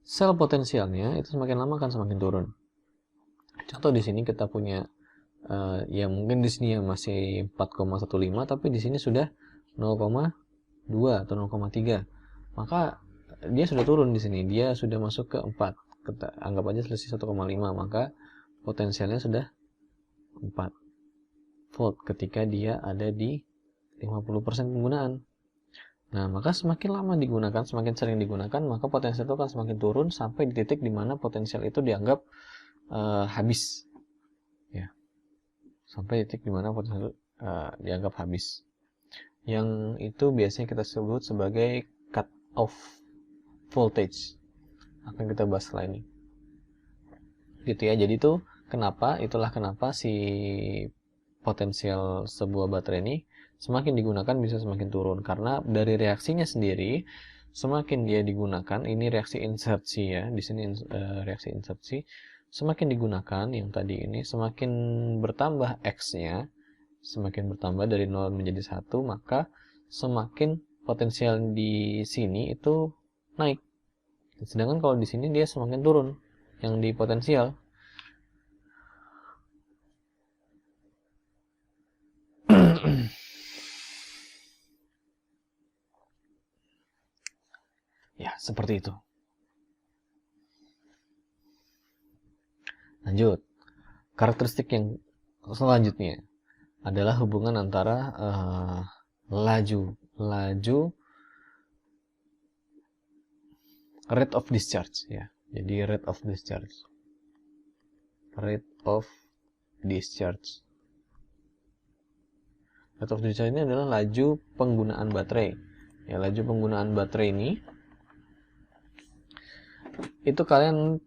Sel potensialnya itu semakin lama akan semakin turun. Contoh di sini kita punya ya mungkin di sini ya masih 4,15, tapi di sini sudah 0,2 atau 0,3. Maka dia sudah turun di sini. Dia sudah masuk ke 4. Kita anggap aja selisih 1,5, maka potensialnya sudah 4 volt ketika dia ada di 50% penggunaan. Nah, maka semakin lama digunakan, semakin sering digunakan, maka potensial itu akan semakin turun sampai di titik di mana potensial itu dianggap habis. Ya. Sampai di titik di mana potensial dianggap habis. Yang itu biasanya kita sebut sebagai cut off voltage. Akan kita bahas setelah ini. Gitu ya. Jadi itu itulah kenapa si potensial sebuah baterai ini semakin digunakan bisa semakin turun, karena dari reaksinya sendiri semakin dia digunakan, ini reaksi insersi ya, di sini reaksi insersi, semakin digunakan yang tadi ini semakin bertambah X-nya, semakin bertambah dari 0 menjadi 1, maka semakin potensial di sini itu naik. Sedangkan kalau di sini dia semakin turun yang di potensial. Ya, seperti itu. Lanjut. Karakteristik yang selanjutnya adalah hubungan antara laju rate of discharge ya. Jadi rate of discharge ini adalah laju penggunaan baterai. Ya, laju penggunaan baterai ini itu kalian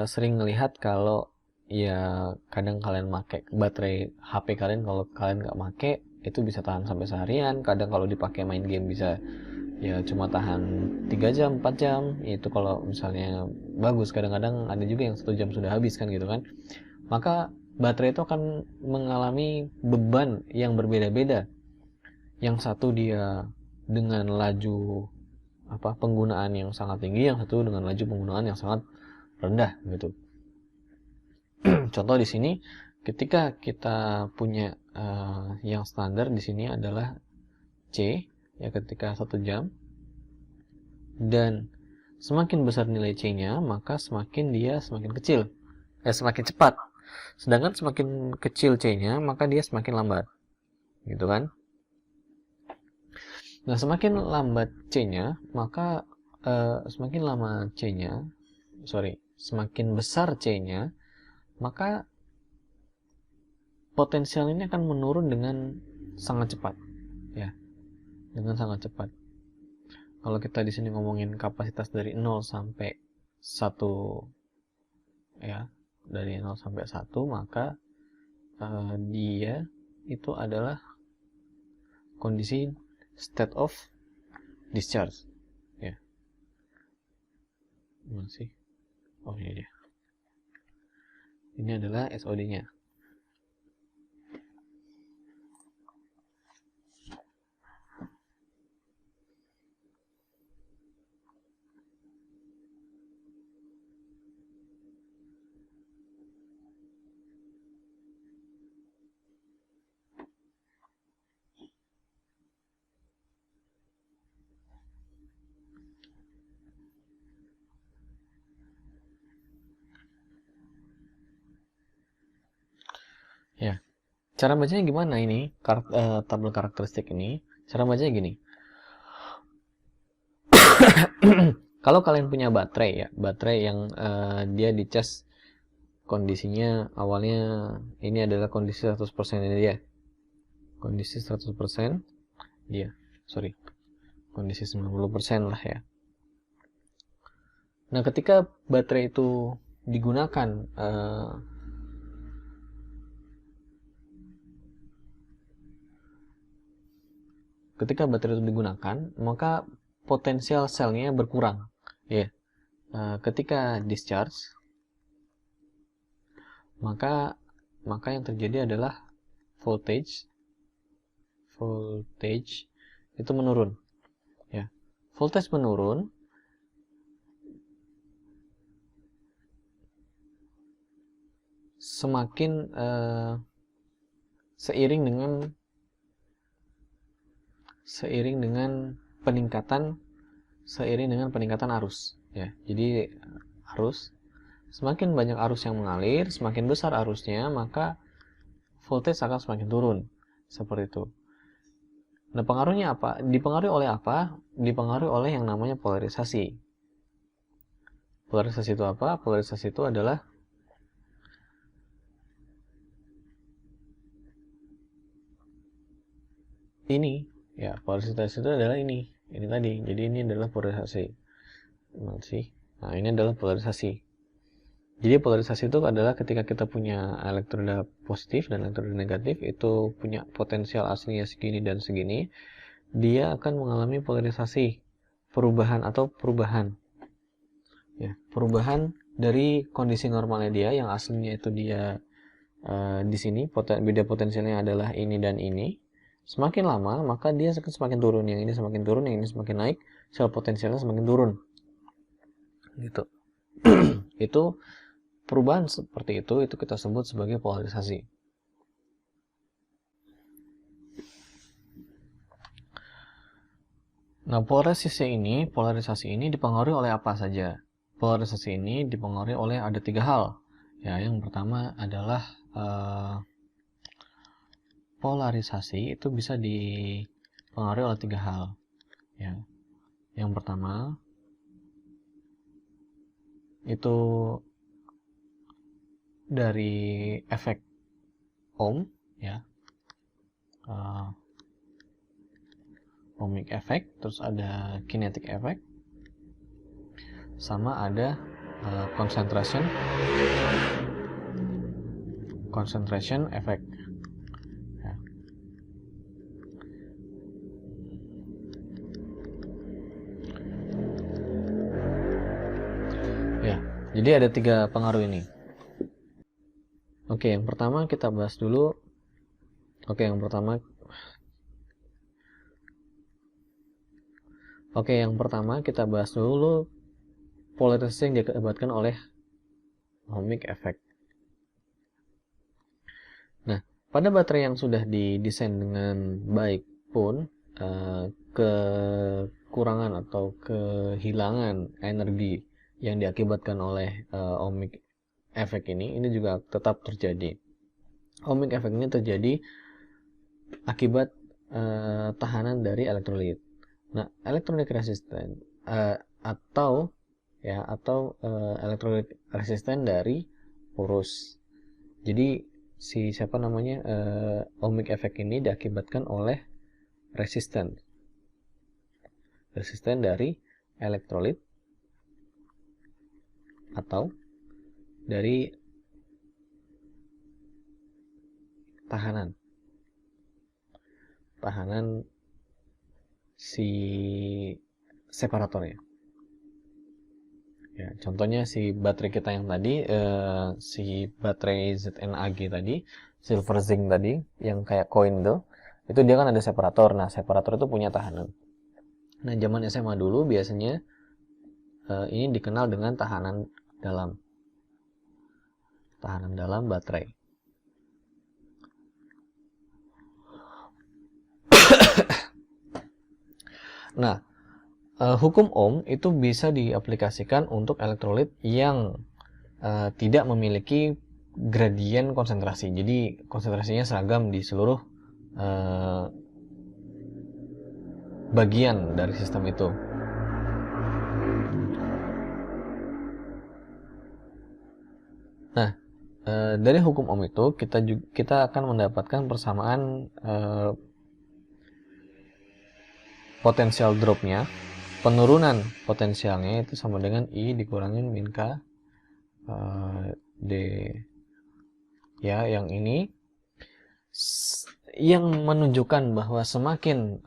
sering melihat kalau ya kadang kalian pakai baterai HP kalian, kalau kalian nggak pakai itu bisa tahan sampai seharian. Kadang kalau dipakai main game bisa ya cuma tahan 3 jam 4 jam, itu kalau misalnya bagus. Kadang-kadang ada juga yang 1 jam sudah habis kan gitu kan. Maka baterai itu akan mengalami beban yang berbeda-beda. Yang satu dia dengan laju penggunaan yang sangat tinggi, yang satu dengan laju penggunaan yang sangat rendah gitu. Contoh di sini ketika kita punya yang standar di sini adalah C ya ketika 1 jam, dan semakin besar nilai C-nya maka semakin kecil, semakin cepat. Sedangkan semakin kecil C-nya maka dia semakin lambat, gitu kan? Nah, semakin lambat C-nya maka semakin besar C-nya maka potensial ini akan menurun dengan sangat cepat, ya, dengan sangat cepat. Kalau kita di sini ngomongin kapasitas dari 0 sampai 1, ya, dari 0 sampai 1, maka dia itu adalah kondisi state of discharge, ya. Masih, oh ini dia. Ini adalah SOD-nya. Ya, cara bacanya gimana ini? Tabel karakteristik ini, cara bacanya gini. Kalau kalian punya baterai, ya, baterai yang dia dicas kondisinya awalnya ini adalah kondisi 100% ini dia. Kondisi 100% dia. Kondisi 90% lah ya. Nah, ketika baterai itu digunakan maka potensial selnya berkurang, ya. Ketika discharge, maka yang terjadi adalah voltage itu menurun, ya. Voltage menurun semakin seiring dengan peningkatan arus, ya. Jadi semakin banyak arus yang mengalir, semakin besar arusnya, maka voltage akan semakin turun, seperti itu. Nah, pengaruhnya apa? Dipengaruhi oleh apa? Dipengaruhi oleh yang namanya polarisasi. Polarisasi itu apa? Polarisasi itu adalah ini, ya. Polarisasi itu adalah ini tadi. Jadi ini adalah polarisasi. Nah, ini adalah polarisasi. Jadi polarisasi itu adalah ketika kita punya elektroda positif dan elektroda negatif, itu punya potensial aslinya segini dan segini, dia akan mengalami polarisasi, perubahan. Ya, perubahan dari kondisi normalnya dia yang aslinya itu dia di sini beda potensialnya adalah ini dan ini. Semakin lama maka dia akan semakin turun, yang ini semakin turun, yang ini semakin naik, sel potensialnya semakin turun, gitu. Itu perubahan seperti itu kita sebut sebagai polarisasi. Nah, polarisasi ini dipengaruhi oleh apa saja? Polarisasi ini dipengaruhi oleh ada 3 hal. Ya, yang pertama adalah polarisasi itu bisa dipengaruhi oleh 3 hal. Ya. Yang pertama itu dari efek Ohm, ya. Ohmic effect, terus ada kinetic effect, sama ada concentration effect. Ya, jadi ada 3 pengaruh ini. Oke, yang pertama kita bahas dulu. Oke, yang pertama Oke, yang pertama kita bahas dulu polarisasi yang diakibatkan oleh ohmic effect. Nah, pada baterai yang sudah didesain dengan baik pun kekurangan atau kehilangan energi yang diakibatkan oleh ohmic effect ini juga tetap terjadi. Ohmic effect ini terjadi akibat tahanan dari elektrolit. Nah, elektrolit resisten atau elektrolit resisten dari porus. Jadi ohmic effect ini diakibatkan oleh resisten dari elektrolit atau dari tahanan si separatornya. Ya, contohnya si baterai kita yang tadi, si baterai ZNAG tadi, silver zinc tadi, yang kayak koin itu dia kan ada separator. Nah, separator itu punya tahanan. Nah, zaman SMA dulu biasanya ini dikenal dengan tahanan dalam baterai. Nah, hukum Ohm itu bisa diaplikasikan untuk elektrolit yang tidak memiliki gradien konsentrasi. Jadi konsentrasinya seragam di seluruh bagian dari sistem itu. Nah, dari hukum Ohm itu kita akan mendapatkan persamaan potensial dropnya, penurunan potensialnya itu sama dengan I dikurangin min K D. Ya, yang ini yang menunjukkan bahwa semakin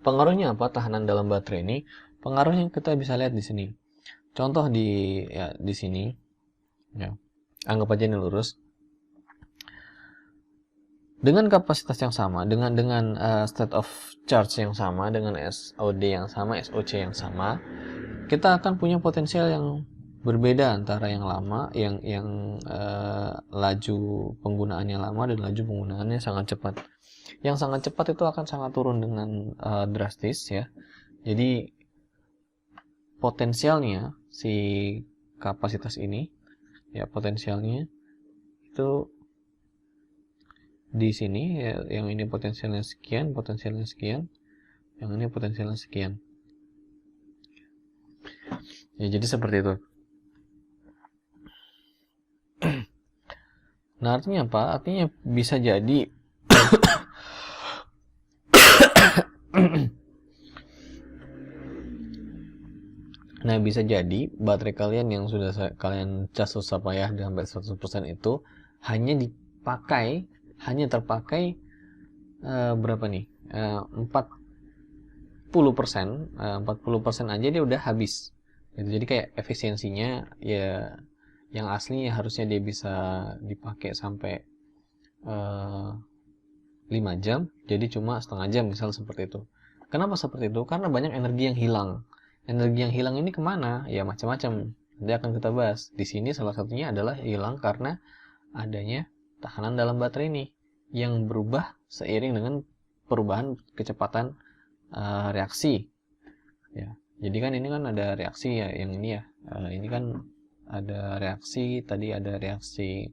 pengaruhnya apa tahanan dalam baterai ini? Pengaruhnya kita bisa lihat di sini. Contoh di sini, ya, anggap aja ini lurus. Dengan kapasitas yang sama, dengan state of charge yang sama, dengan SOD yang sama, SOC yang sama, kita akan punya potensial yang berbeda antara yang lama, yang laju penggunaannya lama dan laju penggunaannya sangat cepat. Yang sangat cepat itu akan sangat turun dengan drastis, ya. Jadi potensialnya si kapasitas ini, ya, potensialnya itu di sini, ya, yang ini potensialnya sekian, yang ini potensialnya sekian. Ya, jadi seperti itu. Nah, artinya apa? Artinya bisa jadi nah, bisa jadi baterai kalian yang sudah kalian cas susah payah sampai 100% itu hanya terpakai berapa nih? 40% aja dia udah habis. Gitu. Jadi kayak efisiensinya ya yang asli harusnya dia bisa dipakai sampai 5 jam, jadi cuma setengah jam misal seperti itu. Kenapa seperti itu? Karena banyak energi yang hilang. Energi yang hilang ini kemana? Ya macam-macam. Nanti akan kita bahas. Di sini salah satunya adalah hilang karena adanya tahanan dalam baterai ini yang berubah seiring dengan perubahan kecepatan reaksi. Ya, jadi kan ini kan ada reaksi ya, yang ini ya. Ini kan ada reaksi, tadi ada reaksi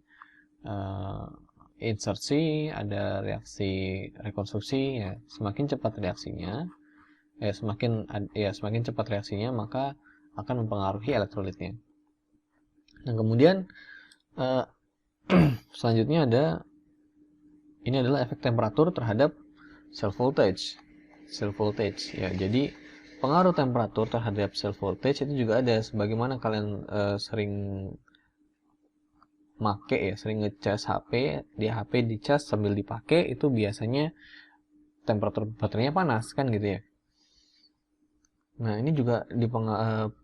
insersi, ada reaksi rekonstruksi, ya. Semakin cepat reaksinya, semakin cepat reaksinya, maka akan mempengaruhi elektrolitnya. Nah, kemudian selanjutnya ini adalah efek temperatur terhadap cell voltage. Ya, jadi pengaruh temperatur terhadap sel voltage itu juga ada, sebagaimana kalian sering make ya, sering ngecas HP, di HP dicas sambil dipakai, itu biasanya temperatur baterainya panas kan gitu ya. Nah, ini juga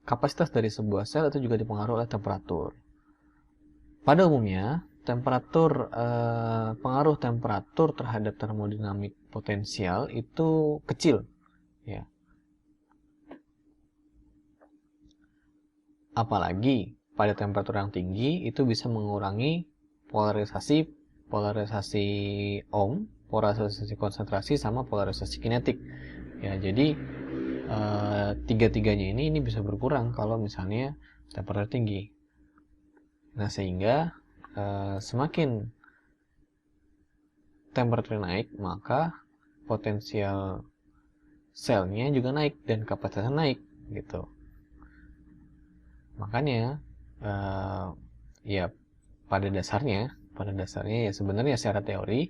kapasitas dari sebuah sel itu juga dipengaruhi oleh temperatur. Pada umumnya, pengaruh temperatur terhadap termodinamik potensial itu kecil ya. Apalagi pada temperatur yang tinggi itu bisa mengurangi polarisasi Ohm, polarisasi konsentrasi sama polarisasi kinetik. Ya, jadi tiga-tiganya ini bisa berkurang kalau misalnya temperatur tinggi. Nah, sehingga semakin temperatur naik, maka potensial selnya juga naik dan kapasitasnya naik gitu. Makanya ya pada dasarnya ya sebenarnya secara teori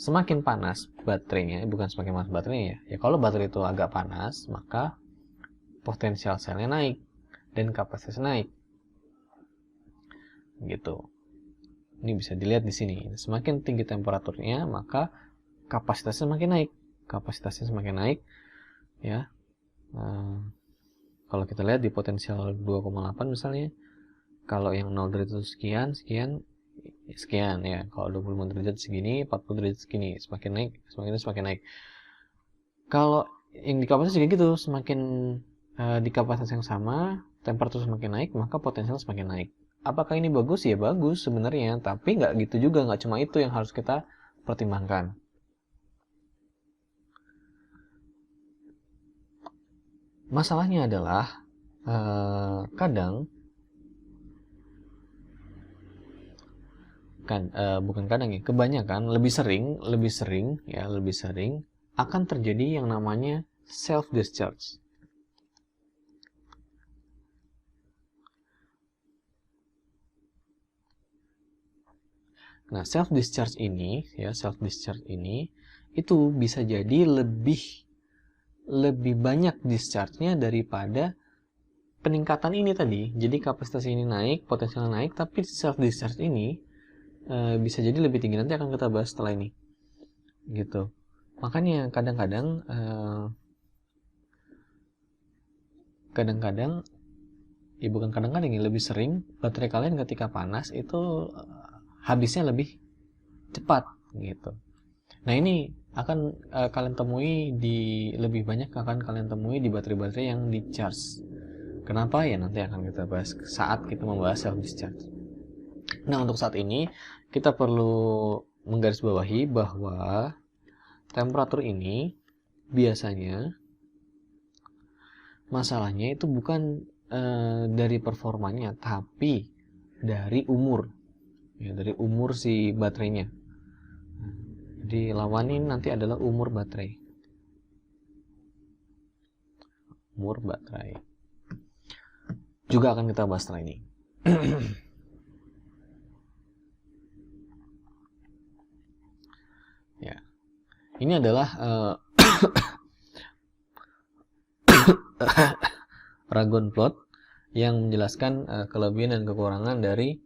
semakin panas baterainya, bukan semakin panas baterainya ya. Ya kalau baterai itu agak panas, maka potensial selnya naik dan kapasitasnya naik. Gitu. Ini bisa dilihat di sini. Semakin tinggi temperaturnya, maka kapasitasnya semakin naik. Kapasitasnya semakin naik ya. Kalau kita lihat di potensial 2,8 misalnya, kalau yang 0 derajat itu sekian ya. Kalau 25 derajat segini, 40 derajat segini, semakin naik. Kalau yang di kapasitas juga gitu, semakin di kapasitas yang sama, temperatur semakin naik, maka potensial semakin naik. Apakah ini bagus? Ya bagus sebenarnya, tapi nggak gitu juga, nggak cuma itu yang harus kita pertimbangkan. Masalahnya adalah kebanyakan lebih sering akan terjadi yang namanya self discharge. Nah, self discharge ini itu bisa jadi lebih banyak discharge-nya daripada peningkatan ini tadi. Jadi kapasitas ini naik, potensial naik, tapi self discharge ini bisa jadi lebih tinggi. Nanti akan kita bahas setelah ini. Gitu. Makanya kadang-kadang ya bukan kadang-kadang, lebih sering baterai kalian ketika panas itu habisnya lebih cepat gitu. Nah, ini akan kalian temui lebih banyak akan kalian temui di baterai-baterai yang di charge. Kenapa? Ya nanti akan kita bahas saat kita membahas self discharge. Nah, untuk saat ini kita perlu menggarisbawahi bahwa temperatur ini biasanya masalahnya itu bukan dari performanya, tapi dari umur. Ya, dari umur si baterainya. Jadi lawan ini nanti adalah umur baterai. Umur baterai. Juga akan kita bahas setelah ini. Ya. Ini adalah Ragon plot yang menjelaskan kelebihan dan kekurangan dari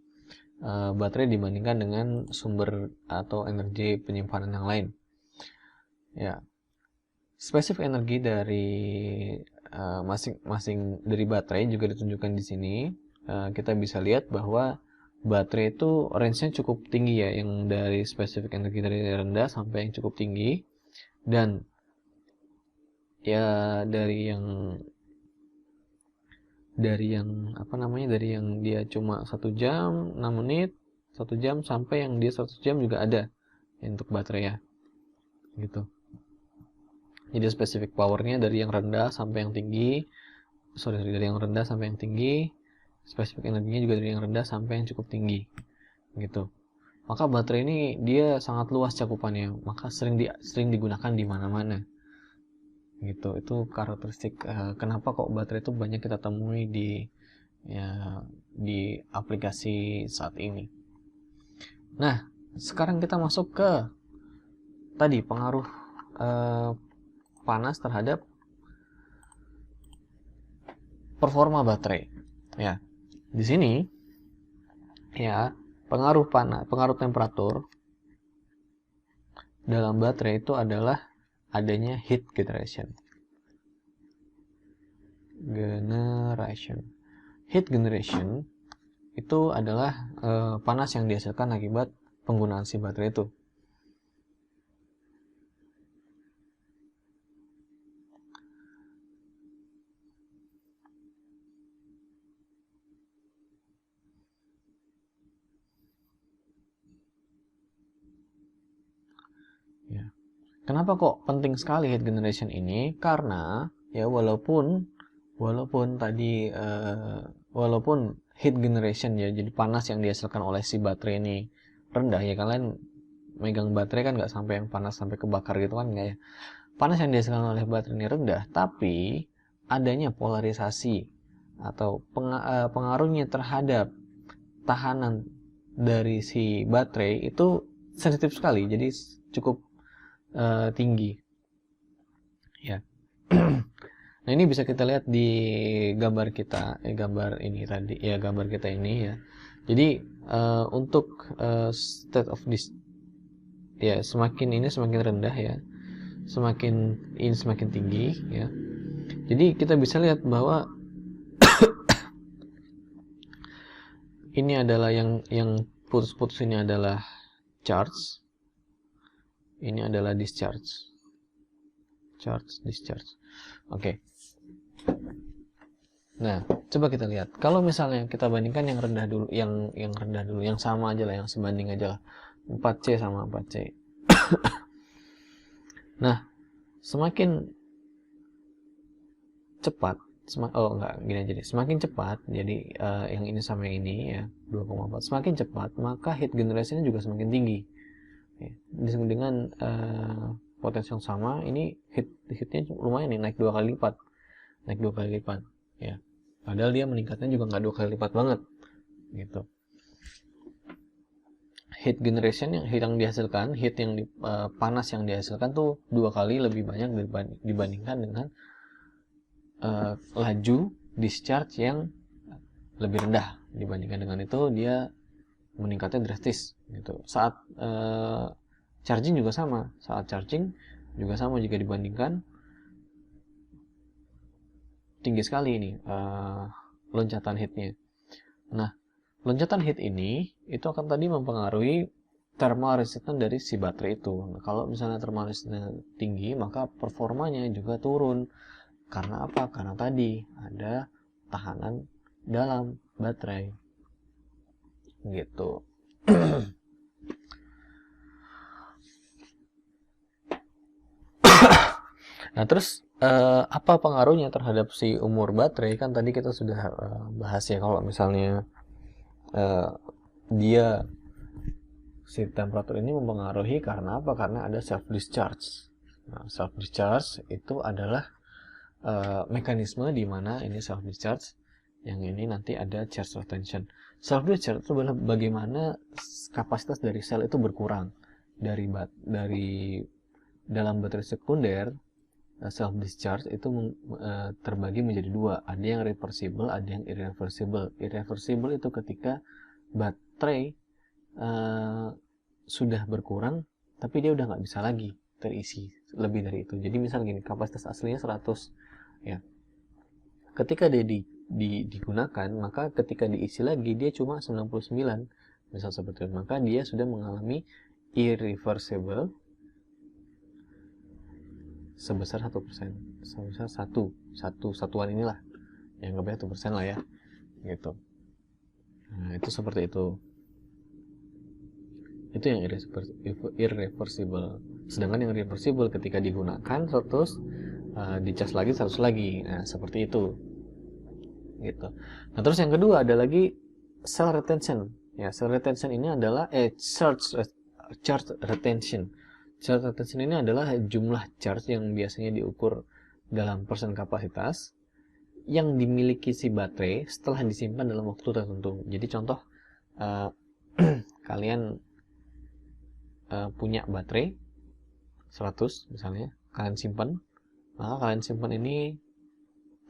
baterai dibandingkan dengan sumber atau energi penyimpanan yang lain. Ya, spesifik energi dari masing-masing dari baterai juga ditunjukkan di sini. Kita bisa lihat bahwa baterai itu range-nya cukup tinggi ya, yang dari spesifik energi dari rendah sampai yang cukup tinggi, dan ya dari yang dia cuma 1 jam 6 menit, 1 jam sampai yang dia 100 jam juga ada ya, untuk baterai ya gitu. Jadi spesifik powernya dari yang rendah sampai yang tinggi, dari yang rendah sampai yang tinggi, spesifik energinya juga dari yang rendah sampai yang cukup tinggi gitu. Maka baterai ini dia sangat luas cakupannya, maka sering digunakan di mana-mana gitu. Itu karakteristik kenapa kok baterai itu banyak kita temui di aplikasi saat ini. Nah, sekarang kita masuk ke tadi pengaruh panas terhadap performa baterai. Ya, di sini ya pengaruh temperatur dalam baterai itu adalah adanya heat generation. Heat generation itu adalah panas yang dihasilkan akibat penggunaan si baterai itu. Ya. Kenapa kok penting sekali heat generation ini? Karena ya walaupun tadi walaupun heat generation ya, jadi panas yang dihasilkan oleh si baterai ini rendah ya, kalian megang baterai kan nggak sampai yang panas sampai kebakar gitu kan, nggak ya. Panas yang dihasilkan oleh baterai ini rendah, tapi adanya polarisasi atau pengaruhnya terhadap tahanan dari si baterai itu sensitif sekali, jadi cukup tinggi ya. Nah, ini bisa kita lihat di gambar kita, gambar ini tadi ya, gambar kita ini ya. Jadi untuk state of this ya, semakin ini semakin rendah ya, semakin ini semakin tinggi ya. Jadi kita bisa lihat bahwa ini adalah yang putus-putus ini adalah charge, ini adalah discharge, discharge. Oke. Nah, coba kita lihat. Kalau misalnya kita bandingkan yang rendah dulu, yang rendah dulu, yang sama aja lah, yang sebanding aja lah. 4C sama 4C. Nah, semakin cepat, gini aja deh. Semakin cepat, jadi yang ini sama yang ini ya, 2,4. Semakin cepat, maka heat generation-nya juga semakin tinggi. Ya, dengan potensi yang sama, ini heatnya lumayan nih, naik 2 kali lipat. Ya, padahal dia meningkatnya juga nggak 2 kali lipat banget gitu. Heat generation yang dihasilkan, panas yang dihasilkan tuh 2 kali lebih banyak dibandingkan dengan laju discharge yang lebih rendah. Dibandingkan dengan itu, dia meningkatnya drastis gitu. Saat charging juga sama, jika dibandingkan, tinggi sekali ini loncatan heatnya. Nah, loncatan heat ini itu akan tadi mempengaruhi thermal resistance dari si baterai itu. Nah, kalau misalnya thermal resistance tinggi, maka performanya juga turun. Karena apa? Karena tadi ada tahanan dalam baterai gitu. Nah, terus apa pengaruhnya terhadap si umur baterai? Kan tadi kita sudah bahas ya, kalau misalnya si temperatur ini mempengaruhi karena apa? Karena ada self discharge. Nah, self discharge itu adalah mekanisme di mana ini self discharge, yang ini nanti ada charge retention. Self discharge itu adalah bagaimana kapasitas dari sel itu berkurang dari dalam baterai sekunder. Self discharge itu terbagi menjadi dua, ada yang reversible, ada yang irreversible. Irreversible itu ketika baterai sudah berkurang tapi dia udah nggak bisa lagi terisi lebih dari itu. Jadi misal gini, kapasitas aslinya 100 ya, ketika dia digunakan, maka ketika diisi lagi dia cuma 99 misal seperti itu, maka dia sudah mengalami irreversible sebesar 1%, sebesar satuan inilah yang nggak 1% lah ya gitu. Nah, itu seperti itu yang irreversible. Sedangkan yang reversible ketika digunakan terus dicas lagi 100 lagi. Nah, seperti itu gitu. Nah, terus yang kedua ada lagi cell retention ya. Cell retention ini adalah charge retention. Charge retention ini adalah jumlah charge yang biasanya diukur dalam persen kapasitas yang dimiliki si baterai setelah disimpan dalam waktu tertentu. Jadi contoh, kalian punya baterai 100 misalnya, kalian simpan, maka kalian simpan ini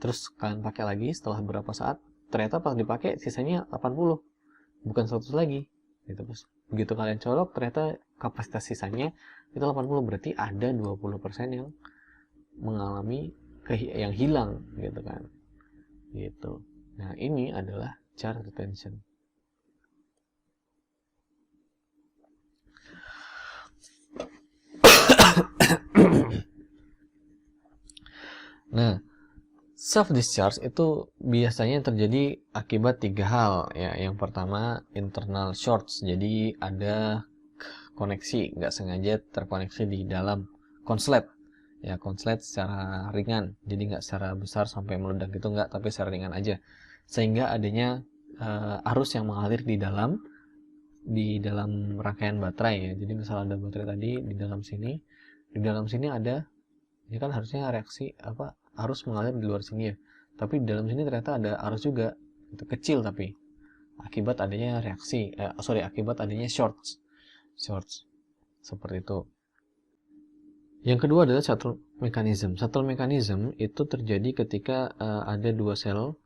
terus kalian pakai lagi setelah beberapa saat, ternyata pas dipakai sisanya 80, bukan 100 lagi gitu. Terus begitu kalian colok ternyata kapasitas sisanya itu 80, berarti ada 20% yang mengalami yang hilang gitu kan, gitu. Nah, ini adalah charge retention. Nah, self discharge itu biasanya terjadi akibat 3 hal ya. Yang pertama, internal shorts, jadi ada koneksi nggak sengaja terkoneksi di dalam konslet ya, konslet secara ringan, jadi nggak secara besar sampai meledak gitu, nggak, tapi secara ringan aja, sehingga adanya arus yang mengalir di dalam rangkaian baterai ya. Jadi misal ada baterai tadi di dalam sini ada, ini kan harusnya reaksi apa, arus mengalir di luar sini ya, tapi di dalam sini ternyata ada arus juga, itu kecil, tapi akibat adanya akibat adanya shorts seperti itu. Yang kedua adalah shuttle mechanism. Shuttle mechanism itu terjadi ketika ada dua sel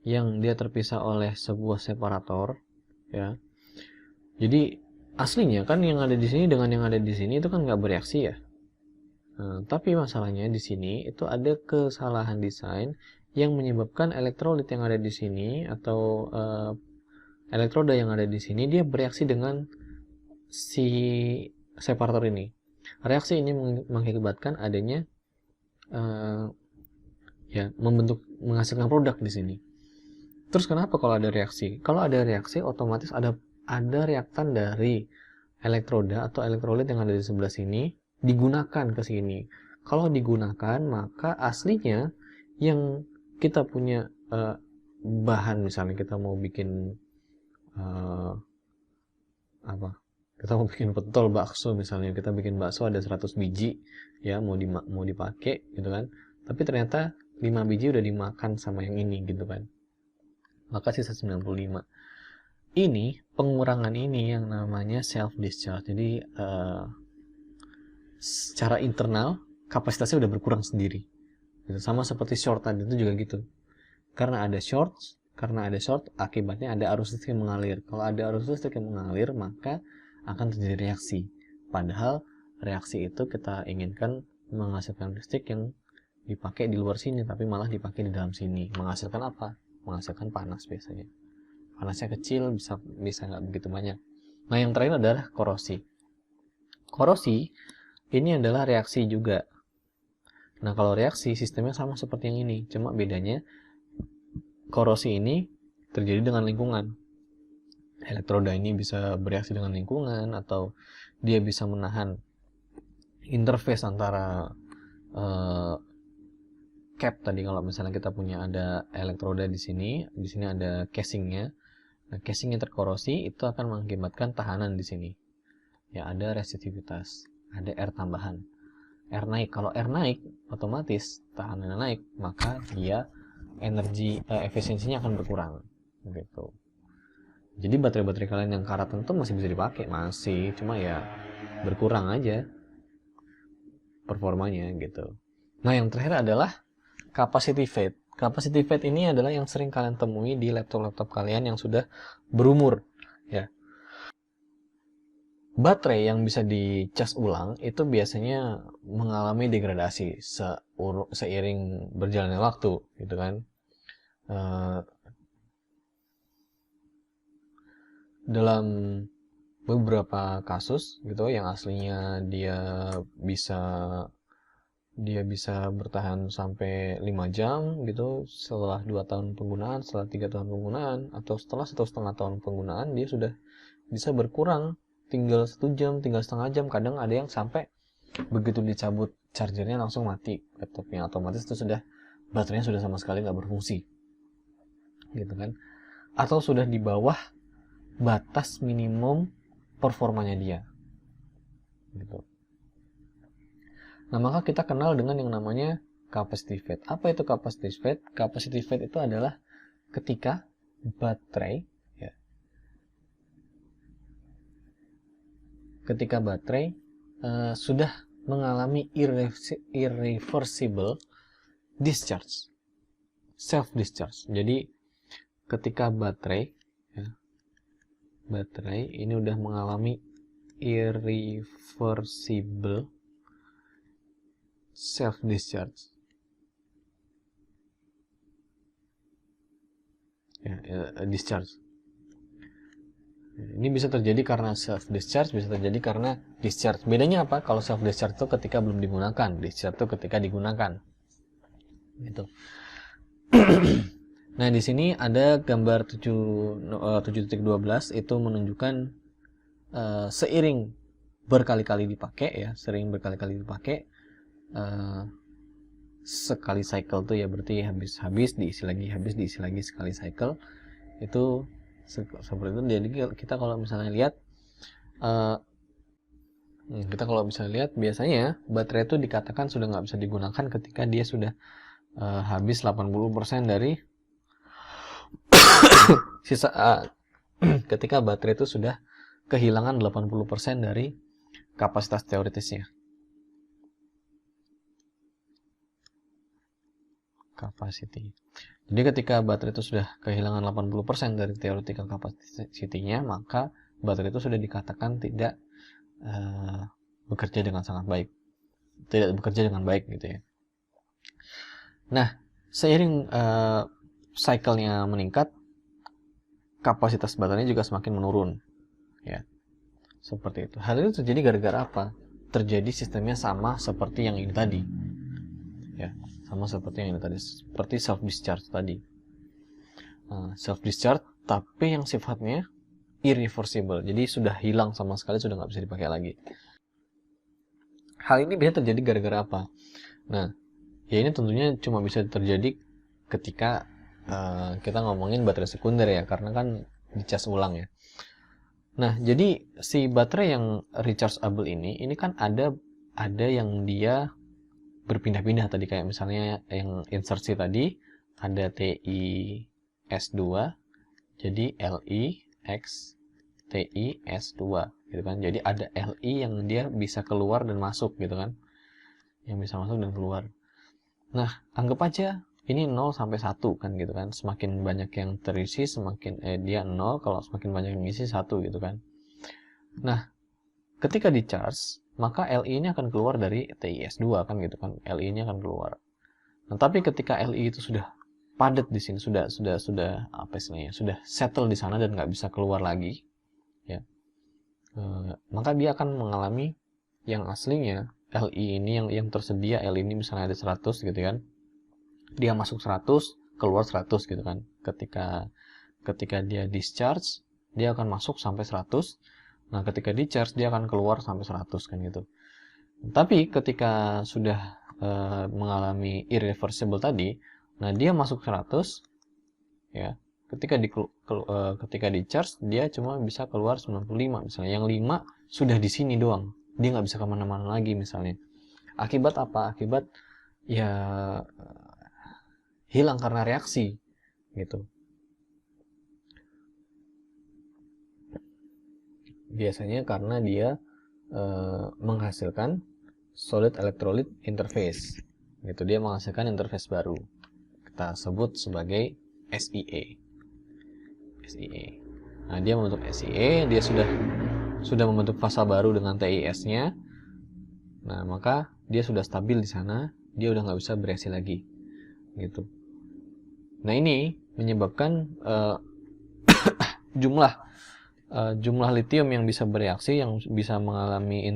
yang dia terpisah oleh sebuah separator ya. Jadi aslinya kan yang ada di sini dengan yang ada di sini itu kan nggak bereaksi ya. Tapi masalahnya di sini itu ada kesalahan desain yang menyebabkan elektrolit yang ada di sini atau elektroda yang ada di sini dia bereaksi dengan si separator ini. Reaksi ini mengakibatkan adanya menghasilkan produk di sini. Terus kenapa kalau ada reaksi? Kalau ada reaksi otomatis ada reaktan dari elektroda atau elektrolit yang ada di sebelah sini digunakan ke sini. Kalau digunakan, maka aslinya yang kita punya bahan, misalnya kita mau bikin kita mau bikin pentol bakso, misalnya kita bikin bakso ada 100 biji ya, mau dipakai gitu kan, tapi ternyata 5 biji udah dimakan sama yang ini gitu kan, maka sisa 95. Ini pengurangan ini yang namanya self discharge. Jadi secara internal kapasitasnya udah berkurang sendiri gitu. Sama seperti short tadi itu juga gitu, karena ada short akibatnya ada arus listrik yang mengalir. Kalau ada arus listrik yang mengalir, maka akan terjadi reaksi, padahal reaksi itu kita inginkan menghasilkan listrik yang dipakai di luar sini, tapi malah dipakai di dalam sini. Menghasilkan apa? Menghasilkan panas. Biasanya panasnya kecil, bisa nggak begitu banyak. Nah, yang terakhir adalah korosi. Korosi ini adalah reaksi juga. Nah, kalau reaksi sistemnya sama seperti yang ini, cuma bedanya korosi ini terjadi dengan lingkungan. Elektroda ini bisa bereaksi dengan lingkungan, atau dia bisa menahan interface antara cap tadi. Kalau misalnya kita punya ada elektroda di sini ada casingnya. Nah, casingnya terkorosi, itu akan mengakibatkan tahanan di sini. Ya, ada resistivitas, ada R tambahan. R naik. Kalau R naik, otomatis tahanannya naik, maka dia efisiensinya akan berkurang gitu. Jadi baterai-baterai kalian yang karat tentu masih bisa dipakai, cuma ya berkurang aja performanya gitu. Nah, yang terakhir adalah capacity fade. Capacity fade ini adalah yang sering kalian temui di laptop-laptop kalian yang sudah berumur ya. Baterai yang bisa dicas ulang itu biasanya mengalami degradasi seiring berjalannya waktu gitu kan. Dalam beberapa kasus gitu yang aslinya dia bisa bertahan sampai 5 jam gitu setelah 2 tahun penggunaan, setelah 3 tahun penggunaan, atau setelah 1,5 tahun penggunaan dia sudah bisa berkurang tinggal 1 jam, tinggal setengah jam. Kadang ada yang sampai begitu dicabut chargernya langsung mati laptopnya, otomatis itu sudah baterainya sudah sama sekali nggak berfungsi gitu kan, atau sudah di bawah batas minimum performanya dia gitu. Nah, maka kita kenal dengan yang namanya capacity fade. Apa itu capacity fade? Capacity fade itu adalah ketika baterai sudah mengalami irreversible discharge. self discharge. Jadi ketika baterai ini udah mengalami irreversible self discharge. Discharge. Ini bisa terjadi karena self discharge, bisa terjadi karena discharge. Bedanya apa? Kalau self discharge itu ketika belum digunakan, discharge itu ketika digunakan. Gitu. Nah, di sini ada gambar 7.12 itu menunjukkan seiring berkali-kali dipakai sekali cycle tuh ya berarti habis diisi lagi sekali cycle itu seperti itu. Jadi kita kalau misalnya lihat biasanya baterai itu dikatakan sudah nggak bisa digunakan ketika dia sudah habis 80% dari sisa ketika baterai itu sudah kehilangan 80% dari kapasitas teoritisnya. Capacity. Jadi ketika baterai itu sudah kehilangan 80% dari theoretical capacity-nya, maka baterai itu sudah dikatakan tidak bekerja dengan sangat baik. Tidak bekerja dengan baik gitu ya. Nah, seiring cycle-nya meningkat, kapasitas baterainya juga semakin menurun. Ya. Seperti itu. Hal ini terjadi gara-gara apa? Terjadi sistemnya sama seperti yang ini tadi. Ya, sama seperti yang ini tadi, seperti self discharge tadi. Self discharge tapi yang sifatnya irreversible. Jadi sudah hilang sama sekali, sudah nggak bisa dipakai lagi. Hal ini bisa terjadi gara-gara apa? Nah, ya ini tentunya cuma bisa terjadi ketika kita ngomongin baterai sekunder ya, karena kan dicas ulang ya. Nah, jadi si baterai yang rechargeable ini kan ada yang dia berpindah-pindah tadi, kayak misalnya yang insersi tadi ada TiS2 jadi Li X TiS2 gitu kan. Jadi ada Li yang dia bisa keluar dan masuk gitu kan, yang bisa masuk dan keluar. Nah, anggap aja ini 0 sampai 1 kan gitu kan. Semakin banyak yang terisi semakin dia 0, kalau semakin banyak yang isi 1 gitu kan. Nah, ketika di charge maka Li ini akan keluar dari TiS2 kan gitu kan. Li ini akan keluar. Nah, tapi ketika Li itu sudah padat di sini, sudah apa istilahnya, sudah settle di sana dan nggak bisa keluar lagi, ya, maka dia akan mengalami yang aslinya Li ini yang tersedia, Li ini misalnya ada 100 gitu kan, dia masuk 100 keluar 100 gitu kan. Ketika dia discharge dia akan masuk sampai 100. Nah, ketika di charge dia akan keluar sampai 100 kan gitu. Tapi ketika sudah mengalami irreversible tadi, nah dia masuk 100 ya. Ketika di charge dia cuma bisa keluar 95 misalnya. Yang 5 sudah di sini doang. Dia nggak bisa kemana-mana lagi misalnya. Akibat apa? Akibat ya hilang karena reaksi gitu. Biasanya karena dia menghasilkan solid electrolyte interface gitu. Dia menghasilkan interface baru, kita sebut sebagai SEA. Nah, dia membentuk SEA, dia sudah membentuk fasa baru dengan TiS nya. Nah, maka dia sudah stabil di sana, dia udah nggak bisa bereaksi lagi gitu. Nah, ini menyebabkan jumlah litium yang bisa bereaksi, yang bisa mengalami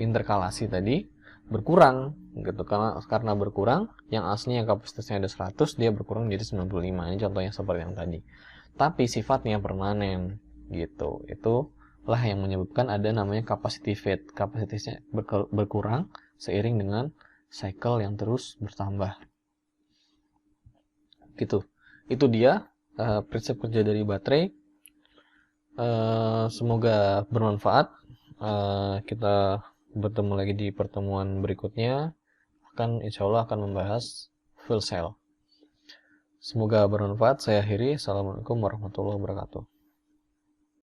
interkalasi tadi berkurang gitu. Karena berkurang, yang aslinya kapasitasnya ada 100 dia berkurang jadi 95. Ini contohnya seperti yang tadi. Tapi sifatnya permanen gitu. Itulah yang menyebabkan ada namanya capacity fade. Kapasitasnya berkurang seiring dengan cycle yang terus bertambah gitu. Itu dia prinsip kerja dari baterai. Semoga bermanfaat. Kita bertemu lagi di pertemuan berikutnya. Insya Allah akan membahas fuel cell. Semoga bermanfaat. Saya akhiri. Assalamualaikum warahmatullahi wabarakatuh.